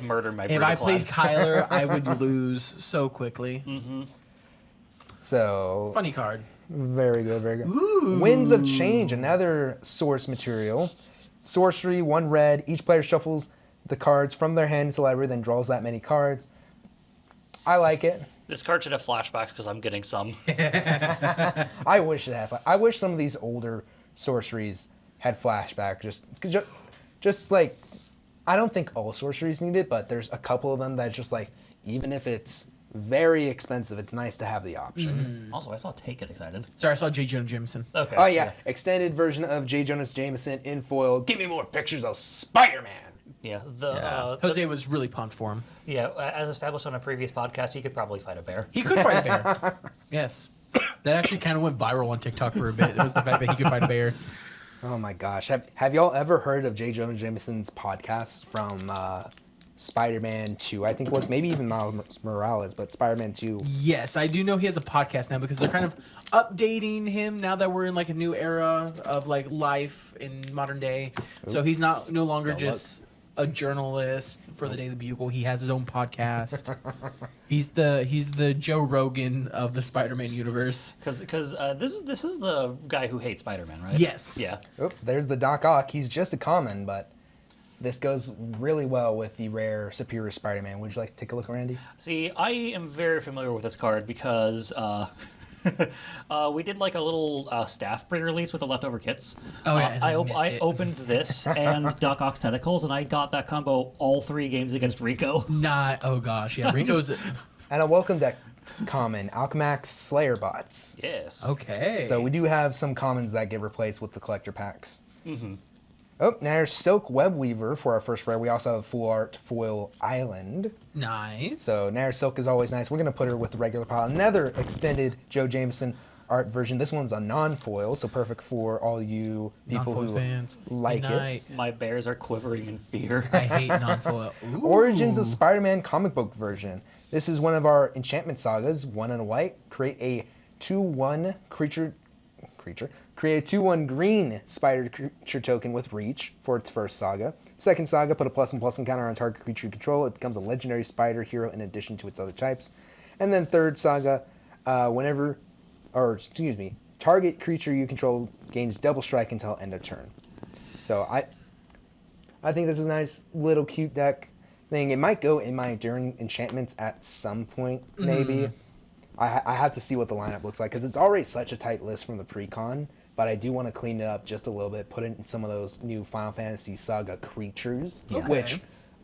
murder my. if I played Verticlad. Kyler, I would lose so quickly. So Funny card. very good, very good. Winds of Change, another source material. Sorcery, 1 red. Each player shuffles the cards from their hand to library, then draws that many cards. I like it. This card should have flashbacks because I'm getting some. I wish it had. I wish some of these older sorceries had flashback. Just like, I don't think all sorceries need it, but there's a couple of them that just like, even if it's very expensive, it's nice to have the option. Also, I saw Take It excited. Sorry, I saw J. Jonah Jameson. Okay. Oh yeah, extended version of J. Jonas Jameson in foil. Give me more pictures of Spider-Man. Yeah. The Jose was really pumped for him. yeah. As established on a previous podcast, he could probably fight a bear. He could fight a bear. Yes. That actually kind of went viral on TikTok for a bit. It was the fact that he could fight a bear. Oh my gosh, have y'all ever heard of J. Jonah Jameson's podcast from Spider-Man 2? I think it was maybe even Miles Morales, but Spider-Man 2. Yes, I do know he has a podcast now because they're kind of updating him now that we're in like a new era of like life in modern day. So he's no longer just a journalist for the Daily Bugle. He has his own podcast. he's the Joe Rogan of the Spider-Man universe. Because this is the guy who hates Spider-Man, right? Yes. Yeah. Oh, there's the Doc Ock. He's just a common, but this goes really well with the rare Superior Spider-Man. Would you like to take a look, Randy? See, I am very familiar with this card because we did like a little staff pre-release with the leftover kits. Oh, yeah, and I missed I it. opened this and Doc Ock's Tentacles, and I got that combo all 3 games against Rico. Oh gosh, yeah. Ringo's And a welcome deck common, Alchemax Slayer Bots. Yes. okay. So we do have some commons that get replaced with the collector packs. Oh, now there's Silk Web Weaver for our first rare. We also have Full Art Foil Island. nice. So Nair Silk is always nice. We're going to put her with the regular pile. Another extended Joe Jameson art version. This one's a non-foil, so perfect for all you people Non-foil who fans, like it. unite. My bears are quivering in fear. I hate non-foil. Ooh. Origins of Spider-Man comic book version. This is one of our enchantment sagas. 1 and a white. Create a 2/1 creature. Create a 2/1 green spider creature token with reach for its first saga. Second saga, put a +1/+1 counter on target creature you control. It becomes a legendary spider hero in addition to its other types. And then third saga, target creature you control gains double strike until end of turn. So I think this is a nice little cute deck thing. It might go in my Enduring Enchantments at some point, maybe. I have to see what the lineup looks like because it's already such a tight list from the Precon, but I do want to clean it up just a little bit, put in some of those new Final Fantasy Saga creatures, which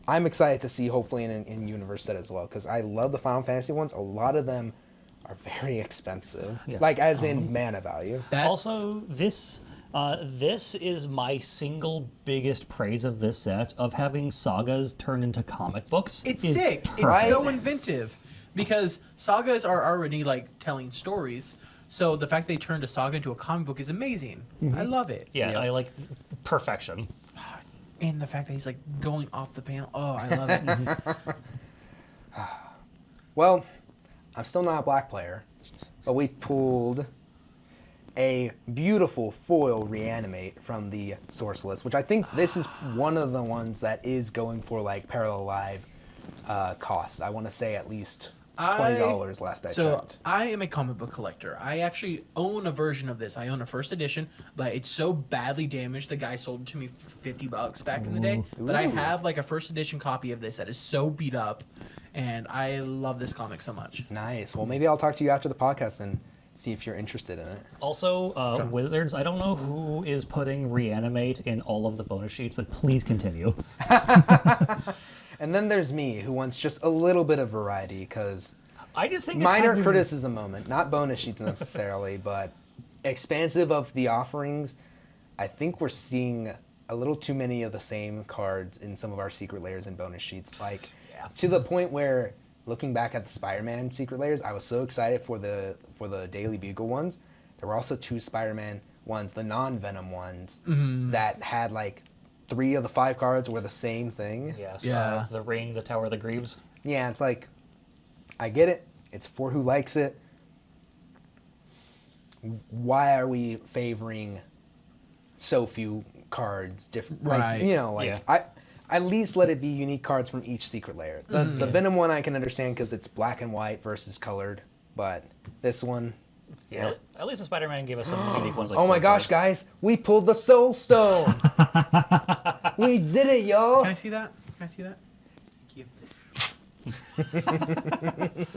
I'm excited to see hopefully in Universe set as well because I love the Final Fantasy ones. A lot of them are very expensive, like as in mana value. Also, this is my single biggest praise of this set, of having sagas turn into comic books. It's is sick. perfect. It's so inventive because sagas are already like telling stories. So the fact they turned a saga into a comic book is amazing. I love it. Yeah, I like perfection. And the fact that he's like going off the panel. Oh, I love it. Well, I'm still not a black player, but we pulled a beautiful foil Reanimate from the source list, which I think this is one of the ones that is going for like Parallel Live costs. I want to say at least $20 last I checked. I am a comic book collector. I actually own a version of this. I own a first edition, but it's so badly damaged. The guy sold it to me for $50 back in the day. But I have like a first edition copy of this that is so beat up, and I love this comic so much. Nice. Well, maybe I'll talk to you after the podcast and see if you're interested in it. Also, Wizards, I don't know who is putting Reanimate in all of the bonus sheets, but please continue. And then there's me, who wants just a little bit of variety, because I just think minor criticism moment, not bonus sheets necessarily, but expansive of the offerings. I think we're seeing a little too many of the same cards in some of our secret layers and bonus sheets, like to the point where looking back at the Spider-Man secret layers, I was so excited for the Daily Bugle ones. There were also 2 Spider-Man ones, the non-Venom ones, that had like 3 of the 5 cards were the same thing. Yes. Yeah. The Ring, the Tower of the Greaves. Yeah, it's like, I get it. It's for who likes it. Why are we favoring so few cards? Different, Right. Like at least let it be unique cards from each secret layer. The Venom one I can understand because it's black and white versus colored, but this one, Yeah. At least the Spider-Man gave us some unique ones. Like oh my Soul gosh, Guard. guys, we pulled the Soul Stone. We did it, y'all. Can I see that? Can I see that? Thank you.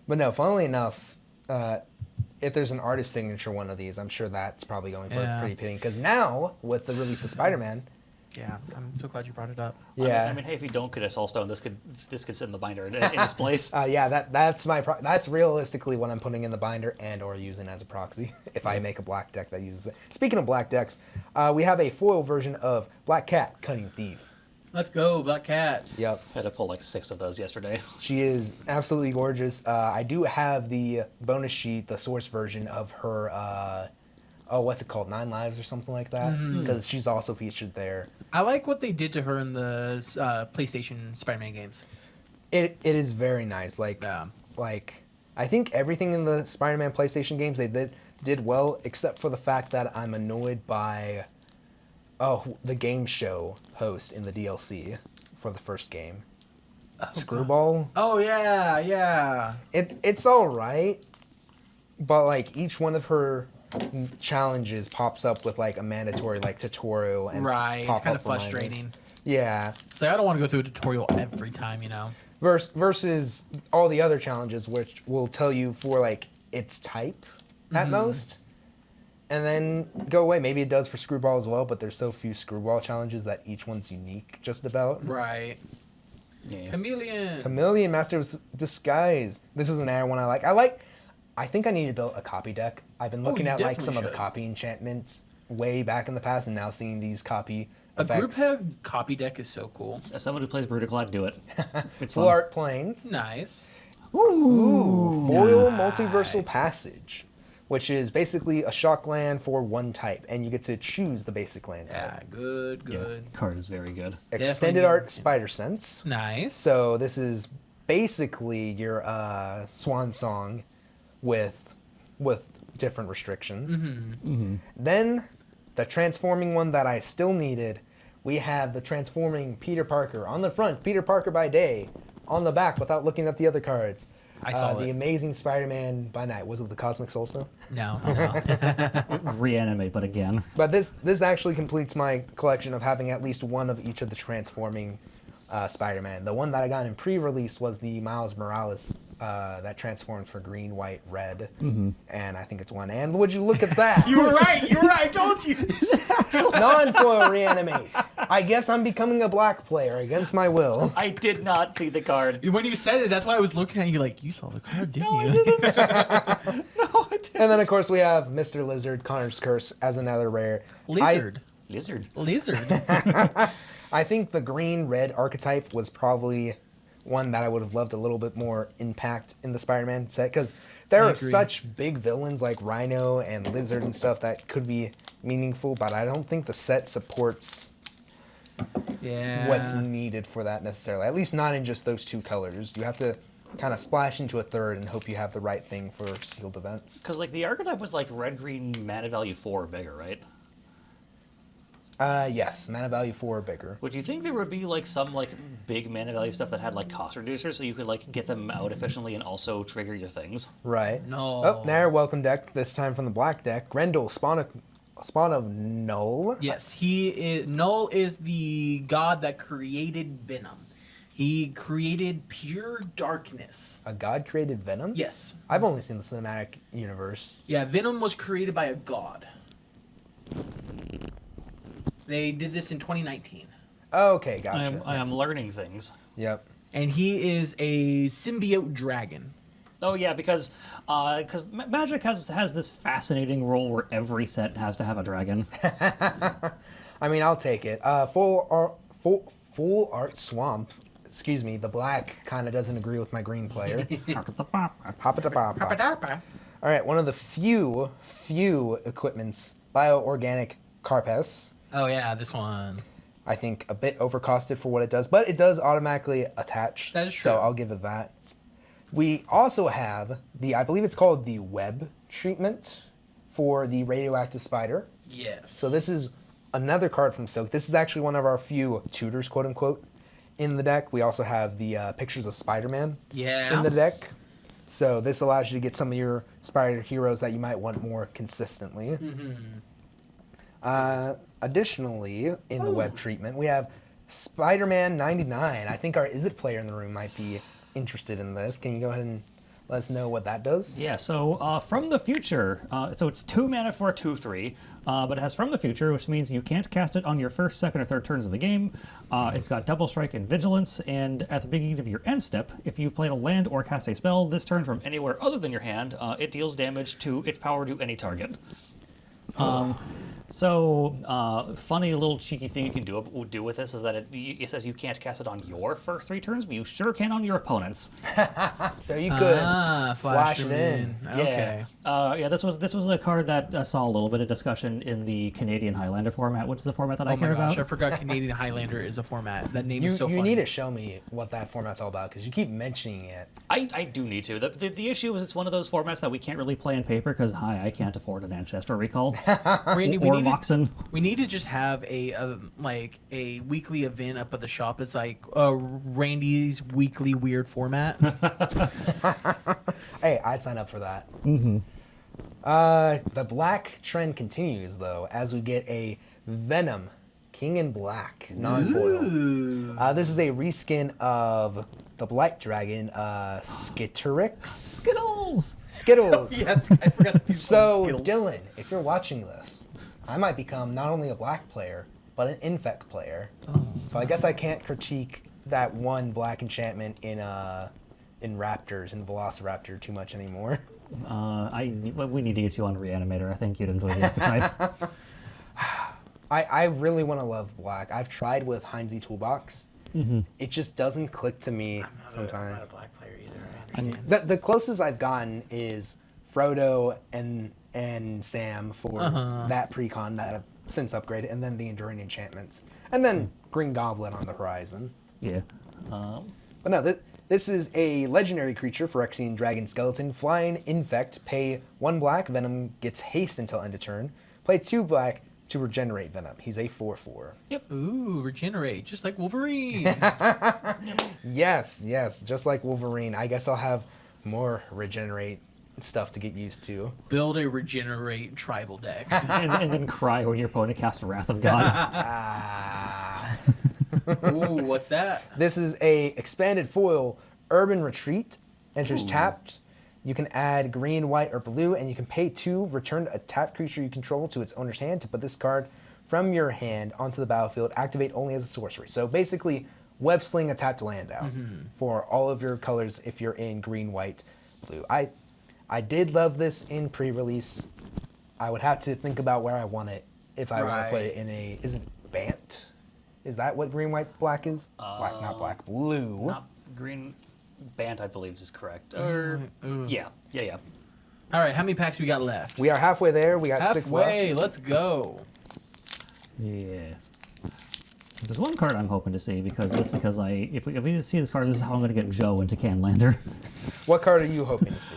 But no, funnily enough, if there's an artist signature one of these, I'm sure that's probably going for a pretty penny. Because now, with the release of Spider-Man, Yeah, I'm so glad you brought it up. yeah, I mean, hey, if you don't get a Soul Stone, this could sit in the binder in its place. that's realistically what I'm putting in the binder and or using as a proxy if I make a black deck that uses it. Speaking of black decks, we have a foil version of Black Cat, Cunning Thief. Let's go, Black Cat. Yep. I had to pull like 6 of those yesterday. She is absolutely gorgeous. I do have the bonus sheet, the source version of her, what's it called? 9 Lives or something like that? Because she's also featured there. I like what they did to her in the PlayStation Spider-Man games. It is very nice. Like I think everything in the Spider-Man PlayStation games they did well, except for the fact that I'm annoyed by the game show host in the DLC for the first game. Screwball. Oh yeah, yeah. It's all right, but like each one of her challenges pops up with like a mandatory like tutorial and Right. It's pop-up kind of reminder. frustrating. Yeah. So I don't want to go through a tutorial every time, Versus all the other challenges, which will tell you for like its type at most, and then go away. Maybe it does for Screwball as well, but there's so few Screwball challenges that each one's unique just about. Right. Yeah. Chameleon Master of Disguise. This is another one I like. I think I need to build a copy deck. I've been looking you at like definitely some of the should. copy enchantments way back in the past, and now seeing these copy A group effects. head copy deck is so cool. As someone who plays Brutaclad, do it. It's Full fun. art planes. Nice. Ooh, foil multiversal passage, which is basically a shock land for one type, and you get to choose the basic land type. Yeah, good, Yeah, good. card is very good. Extended Definitely art good. Spider Sense. Nice. So this is basically your swan song with different restrictions. Then the transforming one that I still needed, we have the transforming Peter Parker. On the front, Peter Parker by day. On the back, without looking at the other cards, I saw the it. Amazing Spider-Man by night. Was it the Cosmic Soul Stone? No. Reanimate, but again. But this actually completes my collection of having at least one of each of the transforming Spider-Man. The one that I got in pre-release was the Miles Morales that transformed for green, white, red, and I think it's one. And would you look at that? You were right. I told you. Non-foil reanimate. I guess I'm becoming a black player against my will. I did not see the card. When you said it, that's why I was looking at you like, you saw the card, didn't No, I you? didn't. No, I didn't. And then of course we have Mr. Lizard, Connor's Curse as another rare. Lizard. Lizard. I think the green-red archetype was probably one that I would have loved a little bit more impact in the Spider-Man set, because there I are agree. such big villains like Rhino and Lizard and stuff that could be meaningful, but I don't think the set supports Yeah. what's needed for that necessarily. At least not in just those 2 colors. You have to kind of splash into a third and hope you have the right thing for sealed events. Because like the archetype was like red-green mana value 4 or bigger, right? Yes, mana value 4 or bigger. Would you think there would be like some like big mana value stuff that had like cost reducers so you could like get them out efficiently and also trigger your things? Right. No. Oh, now welcome deck, this time from the black deck. Grendel, spawn of Null. Yes, Null is the god that created Venom. He created pure darkness. A god created Venom? Yes. I've only seen the cinematic universe. Yeah, Venom was created by a god. They did this in 2019. Okay, gotcha. I am learning things. Yep. and he is a symbiote dragon. Oh yeah, because Magic has this fascinating rule where every set has to have a dragon. I mean, I'll take it. Full art swamp. Excuse me. The black kind of doesn't agree with my green player. Hop-a-da-pop-pop. All right, one of the few equipments, bioorganic Carpes. Oh yeah, this one. I think a bit overcosted for what it does, but it does automatically attach. That is true. So I'll give it that. We also have I believe it's called the web treatment for the radioactive spider. Yes. So this is another card from Silk. This is actually one of our few tutors, quote unquote, in the deck. We also have the pictures of Spider-Man in the deck. So this allows you to get some of your Spider heroes that you might want more consistently. Additionally, in the web treatment, we have Spider-Man 99. I think our Is It player in the room might be interested in this. Can you go ahead and let us know what that does? Yeah, so from the future, so it's 2 mana for a 2/3, but it has From the Future, which means you can't cast it on your first, second, or third turns of the game. It's got Double Strike and Vigilance, and at the beginning of your end step, if you played a land or cast a spell this turn from anywhere other than your hand, it deals damage to its power to any target. So, funny little cheeky thing you can do with this is that it says you can't cast it on your first 3 turns, but you sure can on your opponent's. So you could flash it in. Okay. Yeah, this was a card that saw a little bit of discussion in the Canadian Highlander format, which is the format that I Oh my care gosh, about. I forgot Canadian Highlander is a format. That name is so funny. You need to show me what that format's all about because you keep mentioning it. I do need to. The issue is it's one of those formats that we can't really play in paper because, I can't afford an Ancestral Recall. Randy, or Moxen. we need to just have a weekly event up at the shop. It's like Randy's weekly weird format. Hey, I'd sign up for that. The black trend continues, though, as we get a Venom King in Black non-foil. This is a reskin of the Blight Dragon, Skitterix. Skittles! Yes, I forgot the piece So, Skittles. Dylan, if you're watching this, I might become not only a black player, but an infect player. So I guess I can't critique that one black enchantment in Raptors, in Velociraptor too much anymore. We need to get you on Reanimator. I think you'd enjoy the archetype. I really want to love black. I've tried with Heinze Toolbox. It just doesn't click to me sometimes. I'm not a black player either. I understand. The closest I've gotten is Frodo and Sam for that Precon that I've since upgraded, and then the Enduring Enchantments. And then Green Goblin on the horizon. Yeah. But no, this is a legendary creature, Phyrexian Dragon Skeleton. Flying Infect, pay 1 black, Venom gets haste until end of turn. Play 2 black to regenerate Venom. He's a 4/4. Ooh, regenerate, just like Wolverine. Yes, just like Wolverine. I guess I'll have more regenerate stuff to get used to. Build a regenerate tribal deck. and then cry when your opponent casts Wrath of God. Ooh, what's that? This is a expanded foil Urban Retreat. Enters tapped. You can add green, white, or blue, and you can pay 2, return a tapped creature you control to its owner's hand to put this card from your hand onto the battlefield. Activate only as a sorcery. So basically, web sling a tapped land out for all of your colors if you're in green, white, blue. I did love this in pre-release. I would have to think about where I want it if I want to put it in a... Is it Bant? Is that what green, white, black is? Black, not black, blue. Not green. Bant, I believe, is correct. Yeah. All right, how many packs we got left? We are halfway there. We got 6 left. Halfway, let's go. Yeah. There's one card I'm hoping to see if we see this card, this is how I'm going to get Joe into Canlander. What card are you hoping to see?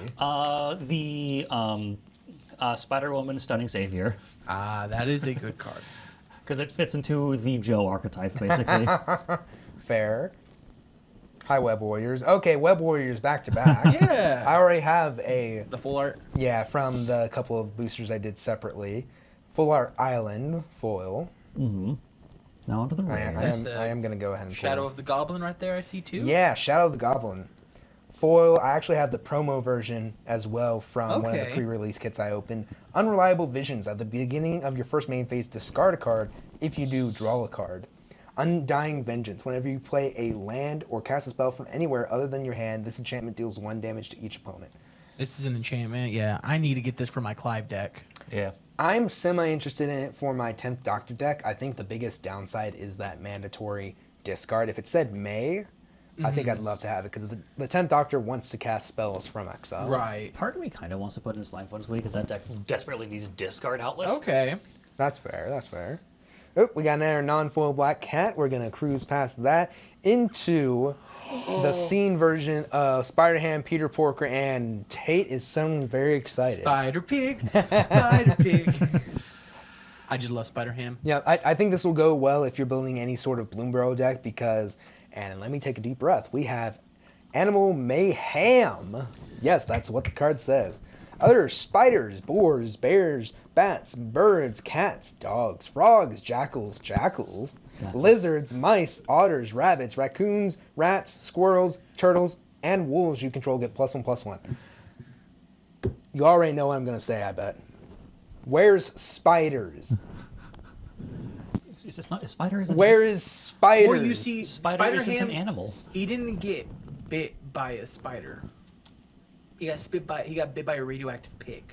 The Spider-Woman Stunning Savior. That is a good card. Because it fits into the Joe archetype, basically. Fair. Hi, Web Warriors. Okay, Web Warriors back to back. Yeah. I already have the full art? Yeah, from the couple of boosters I did separately. Full Art Island foil. Now onto the rares. I am going to go ahead and Shadow pull. of the Goblin right there, I see too. Yeah, Shadow of the Goblin. Foil, I actually have the promo version as well from one of the pre-release kits I opened. Unreliable Visions. At the beginning of your first main phase, discard a card. If you do, draw a card. Undying Vengeance. Whenever you play a land or cast a spell from anywhere other than your hand, this enchantment deals 1 damage to each opponent. This is an enchantment. Yeah, I need to get this for my Clive deck. Yeah. I'm semi-interested in it for my 10th Doctor deck. I think the biggest downside is that mandatory discard. If it said May, I think I'd love to have it because the 10th Doctor wants to cast spells from exile. Right. Part of me kind of wants to put in his life once a week because that deck Desperately needs discard outlets. Okay. That's fair. That's fair. Oh, we got another non-foil black cat. We're gonna cruise past that into the scene version of Spider-Ham, Peter Porker, and Tate is sounding very excited. Spider Pig. Spider Pig. I just love Spider Ham. Yeah, I think this will go well if you're building any sort of Bloomburrow deck because, and let me take a deep breath, we have Animal Mayhem. Yes, that's what the card says. Other spiders, boars, bears, bats, birds, cats, dogs, frogs, jackals, lizards, mice, otters, rabbits, raccoons, rats, squirrels, turtles, and wolves you control get +1/+1. You already know what I'm going to say, I bet. Where's spiders? Is this not a spider? Isn't Where is spiders? Well, you see, Spider isn't Ham, an animal. he didn't get bit by a spider. He got bit by a radioactive pig.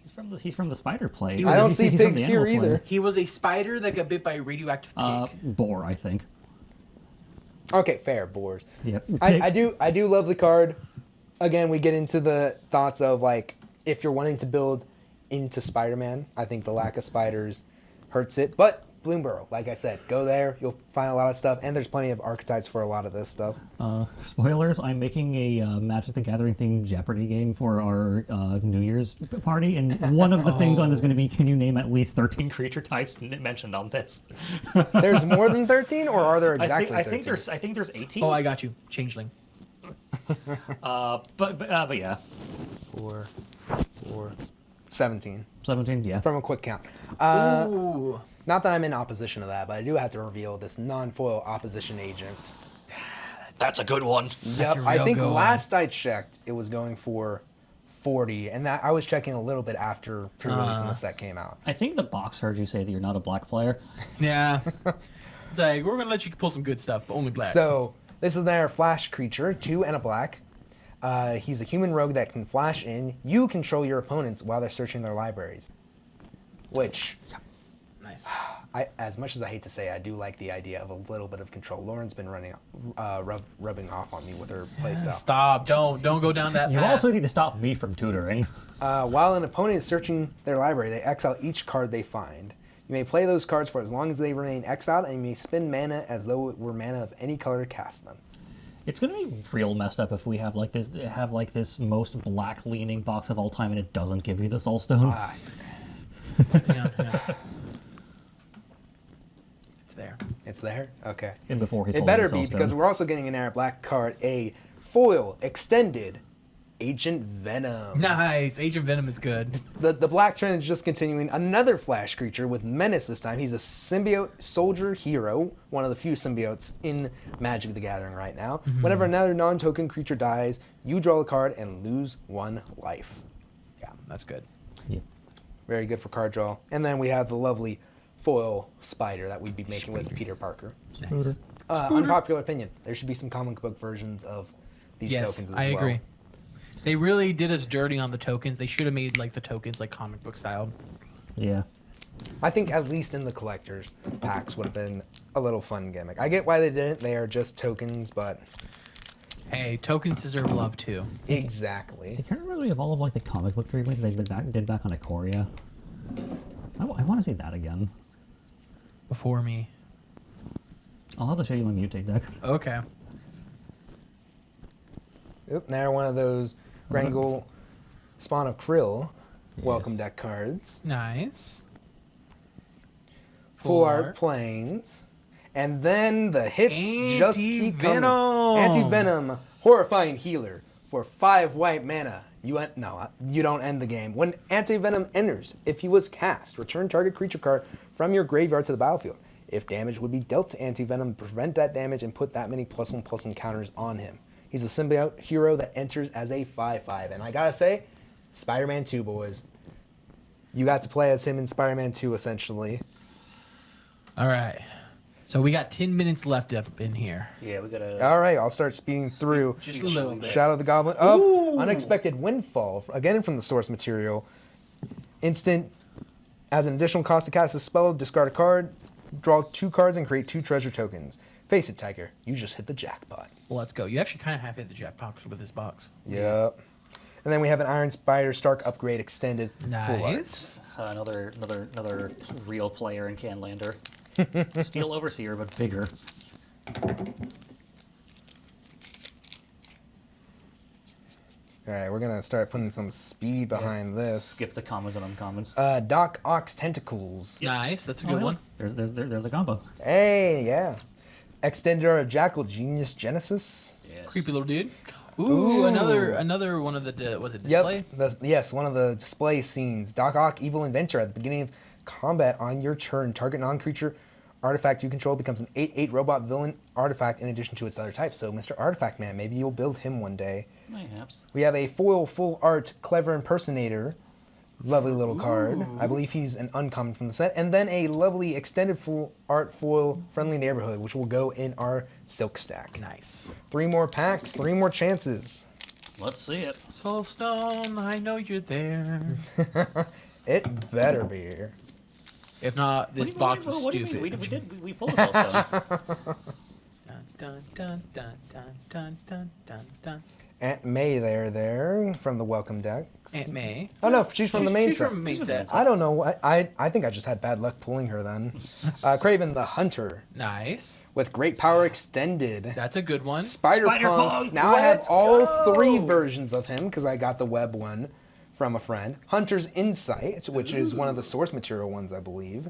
He's from the spider play. I don't He's see from pigs the here animal play. either. He was a spider that got bit by a radioactive pig. Boar, I think. Okay, fair, boars. Yep. I do love the card. Again, we get into the thoughts of like if you're wanting to build into Spider-Man, I think the lack of spiders hurts it. But Bloomburrow, like I said, go there. You'll find a lot of stuff, and there's plenty of archetypes for a lot of this stuff. Spoilers, I'm making a Magic the Gathering themed Jeopardy game for our New Year's party, and one of the things on is going to be, can you name at least 13 Creature types mentioned on this. There's more than 13, or are there exactly I 13? think there's 18. Oh, I got you. Changeling. But yeah. 4, 17 17, yeah. from a quick count. Ooh. Not that I'm in opposition to that, but I do have to reveal this non-foil opposition agent. That's a good one. Yep, a I real think good one. last I checked, it was going for 40, and that I was checking a little bit after pre-release and the set came out. I think the box heard you say that you're not a black player. Yeah. It's like, we're going to let you pull some good stuff, but only black. So this is their flash creature, 2 and a black. He's a human rogue that can flash in. You control your opponents while they're searching their libraries. Which, Nice. as much as I hate to say, I do like the idea of a little bit of control. Lauren's been rubbing off on me with her playstyle. Stop. Don't go down that You path. also need to stop me from tutoring. While an opponent is searching their library, they exile each card they find. You may play those cards for as long as they remain exiled, and you may spend mana as though it were mana of any color to cast them. It's gonna be real messed up if we have like this most black leaning box of all time and it doesn't give you the Soulstone. Yeah. It's there. It's there? Okay. And before he's It holding better the be, Soulstone. because we're also getting an Air Black card, a foil extended Agent Venom. Nice. Agent Venom is good. The black trend is just continuing. Another flash creature with menace this time. He's a symbiote soldier hero, one of the few symbiotes in Magic the Gathering right now. Whenever another non-token creature dies, you draw a card and lose 1 life. Yeah, that's good. Yeah. Very good for card draw. And then we have the lovely foil spider that we'd be making with Peter Parker. Nice. Unpopular opinion. There should be some comic book versions of these Yes, tokens as I well. agree. They really did us dirty on the tokens. They should have made like the tokens like comic book style. Yeah. I think at least in the collector's packs would have been a little fun gimmick. I get why they didn't. They are just tokens, but Hey, tokens deserve love too. exactly. See, can't really of all of like the comic book treatments they did back on Ikoria. I want to see that again. Before me. I'll have to show you my mutate deck. Okay. Oop, now one of those Wrangle Spawn of Krill welcome deck cards. Nice. Full art planes. And then the hits just keep coming. Anti-Venom, horrifying healer for 5 white mana. You don't end the game. When Anti-Venom enters, if he was cast, return target creature card from your graveyard to the battlefield. If damage would be dealt to Anti-Venom, prevent that damage and put that many +1/+1 counters on him. He's a symbiote hero that enters as a 5/5. And I gotta say, Spider-Man 2, boys. You got to play as him in Spider-Man 2, essentially. All right. So we got 10 minutes left up in here. Yeah, we gotta. All right, I'll start speeding through. Just a little bit. Shadow the Goblin. Oh, Ooh. Unexpected Windfall. Again from the source material. Instant. As an additional cost to cast a spell, discard a card, draw 2 cards, and create 2 treasure tokens. Face it, Tiger. You just hit the jackpot. Well, let's go. You actually kind of have hit the jackpot with this box. Yep. And then we have an Iron Spider Stark Upgrade Extended Full Art. Nice. Another real player in Canlander. Steel Overseer, but bigger. All right, we're gonna start putting some speed behind this. Skip the commons and uncommons. Doc Ox Tentacles. Nice. That's a Oh, good yeah. one. There's the combo. Hey, yeah. Extended Art of Jackal Genius Genesis. Yes. Creepy little dude. Ooh, another one of the was it display? Yep. Yes, one of the display scenes. Doc Ock, Evil Inventor. At the beginning of combat on your turn, target non-creature artifact you control becomes an 8/8 robot villain artifact in addition to its other types. So, Mr. Artifact Man, maybe you'll build him one day. Perhaps. We have a foil full art Clever Impersonator. Lovely little card. I believe he's an uncommon from the set. And then a lovely extended full art foil Friendly Neighborhood, which will go in our silk stack. Nice. 3 more packs, 3 more chances. Let's see it. Soulstone, I know you're there. It better be. If not, this box was what do you stupid. mean? We pulled a Soulstone. Dun, dun, dun, dun, dun, dun, dun, dun. Aunt May there from the welcome deck. Aunt May. Oh no, she's from the main She's set. from the main She's set. I don't know. I think I just had bad luck pulling her then. Craven the Hunter Nice. with Great Power Extended. That's a good one. Spider-Punk. Spider-Punk, Now I have let's all go! 3 versions of him because I got the web one from a friend. Hunter's Insight, which is one of the source material ones, I believe.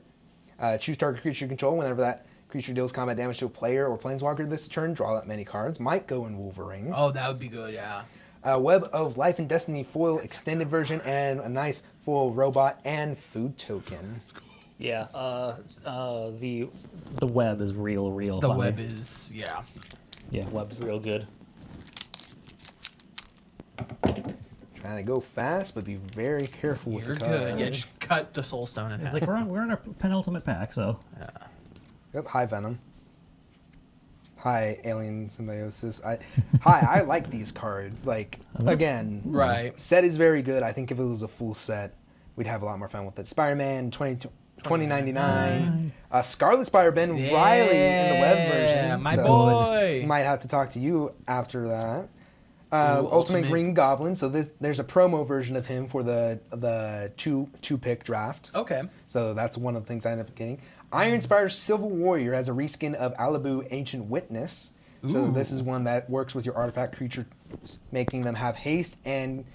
Choose target creature you control. Whenever that creature deals combat damage to a player or planeswalker this turn, draw that many cards. Might go in Wolverine. Oh, that would be good, yeah. Web of Life and Destiny foil extended version and a nice foil robot and food token. Yeah. The web is real. The funny. web is, yeah. Yeah, web's real good. Trying to go fast, but be very careful with You're the cards. good. Yeah, just cut the Soulstone in It's half. like we're in our penultimate pack, so Yep, hi Venom. Hi Alien Symbiosis. I like these cards. Like again, Right. set is very good. I think if it was a full set, we'd have a lot more fun with it. Spider-Man 2099. Scarlet Spider Ben Riley in the web version. Yeah, my so boy. Might have to talk to you after that. Ooh, Ultimate Green Goblin. So there's a promo version of him for the two pick draft. Okay. So that's one of the things I ended up getting. Iron Spider Silver Warrior has a reskin of Alibu Ancient Witness. So this is one that works with your artifact creatures, making them have haste and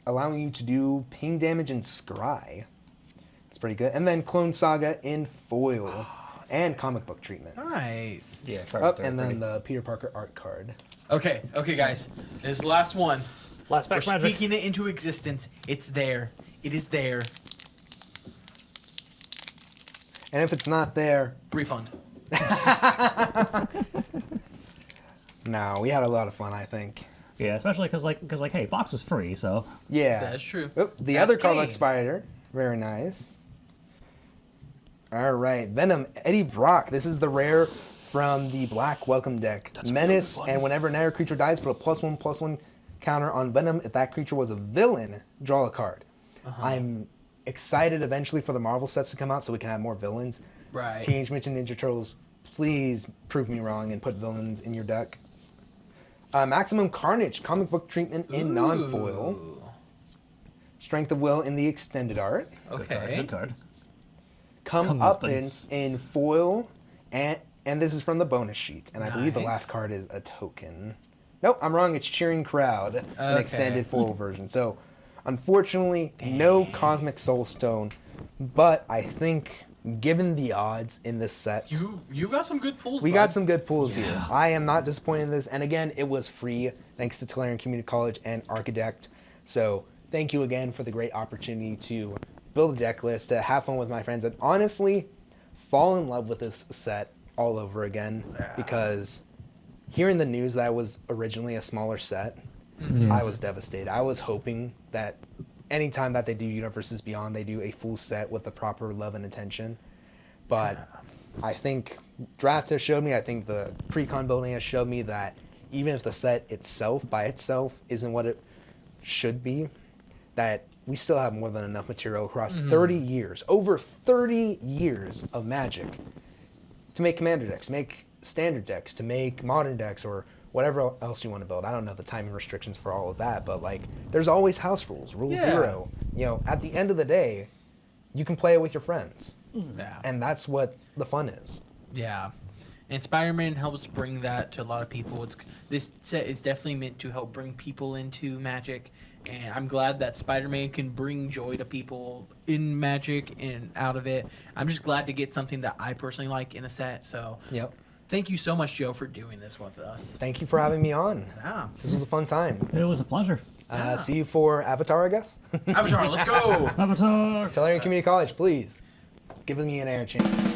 allowing you to do ping damage and scry. It's pretty good. And then Clone Saga in foil and comic book treatment. Nice. yeah. Oh, and then the Peter Parker art card. Okay, guys. This is the last one. Last We're pack magic. speaking it into existence. It's there. It is there. And if it's not there, Refund. no, we had a lot of fun, I think. Yeah, especially because hey, box is free, so Yeah. That's true. Oh, the That's other card like pain. Spider. Very nice. All right. Venom, Eddie Brock. This is the rare from the Black Welcome deck. Menace, and whenever an air creature dies, put a +1/+1 counter on Venom. If that creature was a villain, draw a card. I'm excited eventually for the Marvel sets to come out so we can have more villains. Right. Teenage Mutant Ninja Turtles, please prove me wrong and put villains in your deck. Maximum Carnage, comic book treatment in non-foil. Ooh. Strength of Will in the extended art. Okay. good card. Come up Comeuppance. in foil, and this is from the bonus sheet. And I believe the Nice. last card is a token. Nope, I'm wrong. It's Cheering Crowd, an Okay. extended foil version. So, unfortunately, no Cosmic Soulstone. But I think, given the odds in this set, You got some good pulls. we bud. got some good pulls here. I am not disappointed in this. And again, it was free thanks to Tolarian Community College and Architect. So thank you again for the great opportunity to build a deck list, to have fun with my friends, and honestly fall in love with this set all over again. Because hearing the news that it was originally a smaller set, I was devastated. I was hoping that anytime that they do Universes Beyond, they do a full set with the proper love and attention. But I think Draft has showed me, I think the Precon building has showed me that even if the set itself, by itself, isn't what it should be, that we still have more than enough material across 30 years, over 30 years of Magic, to make commander decks, to make standard decks, to make modern decks, or whatever else you want to build. I don't know the timing restrictions for all of that, but like, there's always house rules, rule Yeah. 0. You know, at the end of the day, you can play it with your friends. Yeah. And that's what the fun is. Yeah. And Spider-Man helps bring that to a lot of people. This set is definitely meant to help bring people into Magic, and I'm glad that Spider-Man can bring joy to people in Magic and out of it. I'm just glad to get something that I personally like in a set. So Yep. thank you so much, Joe, for doing this with us. Thank you for having me on. Yeah. This was a fun time. It was a pleasure. See you for Avatar, I guess. Avatar, let's go. Avatar! Tellurian Community College, please. Give me an air chance.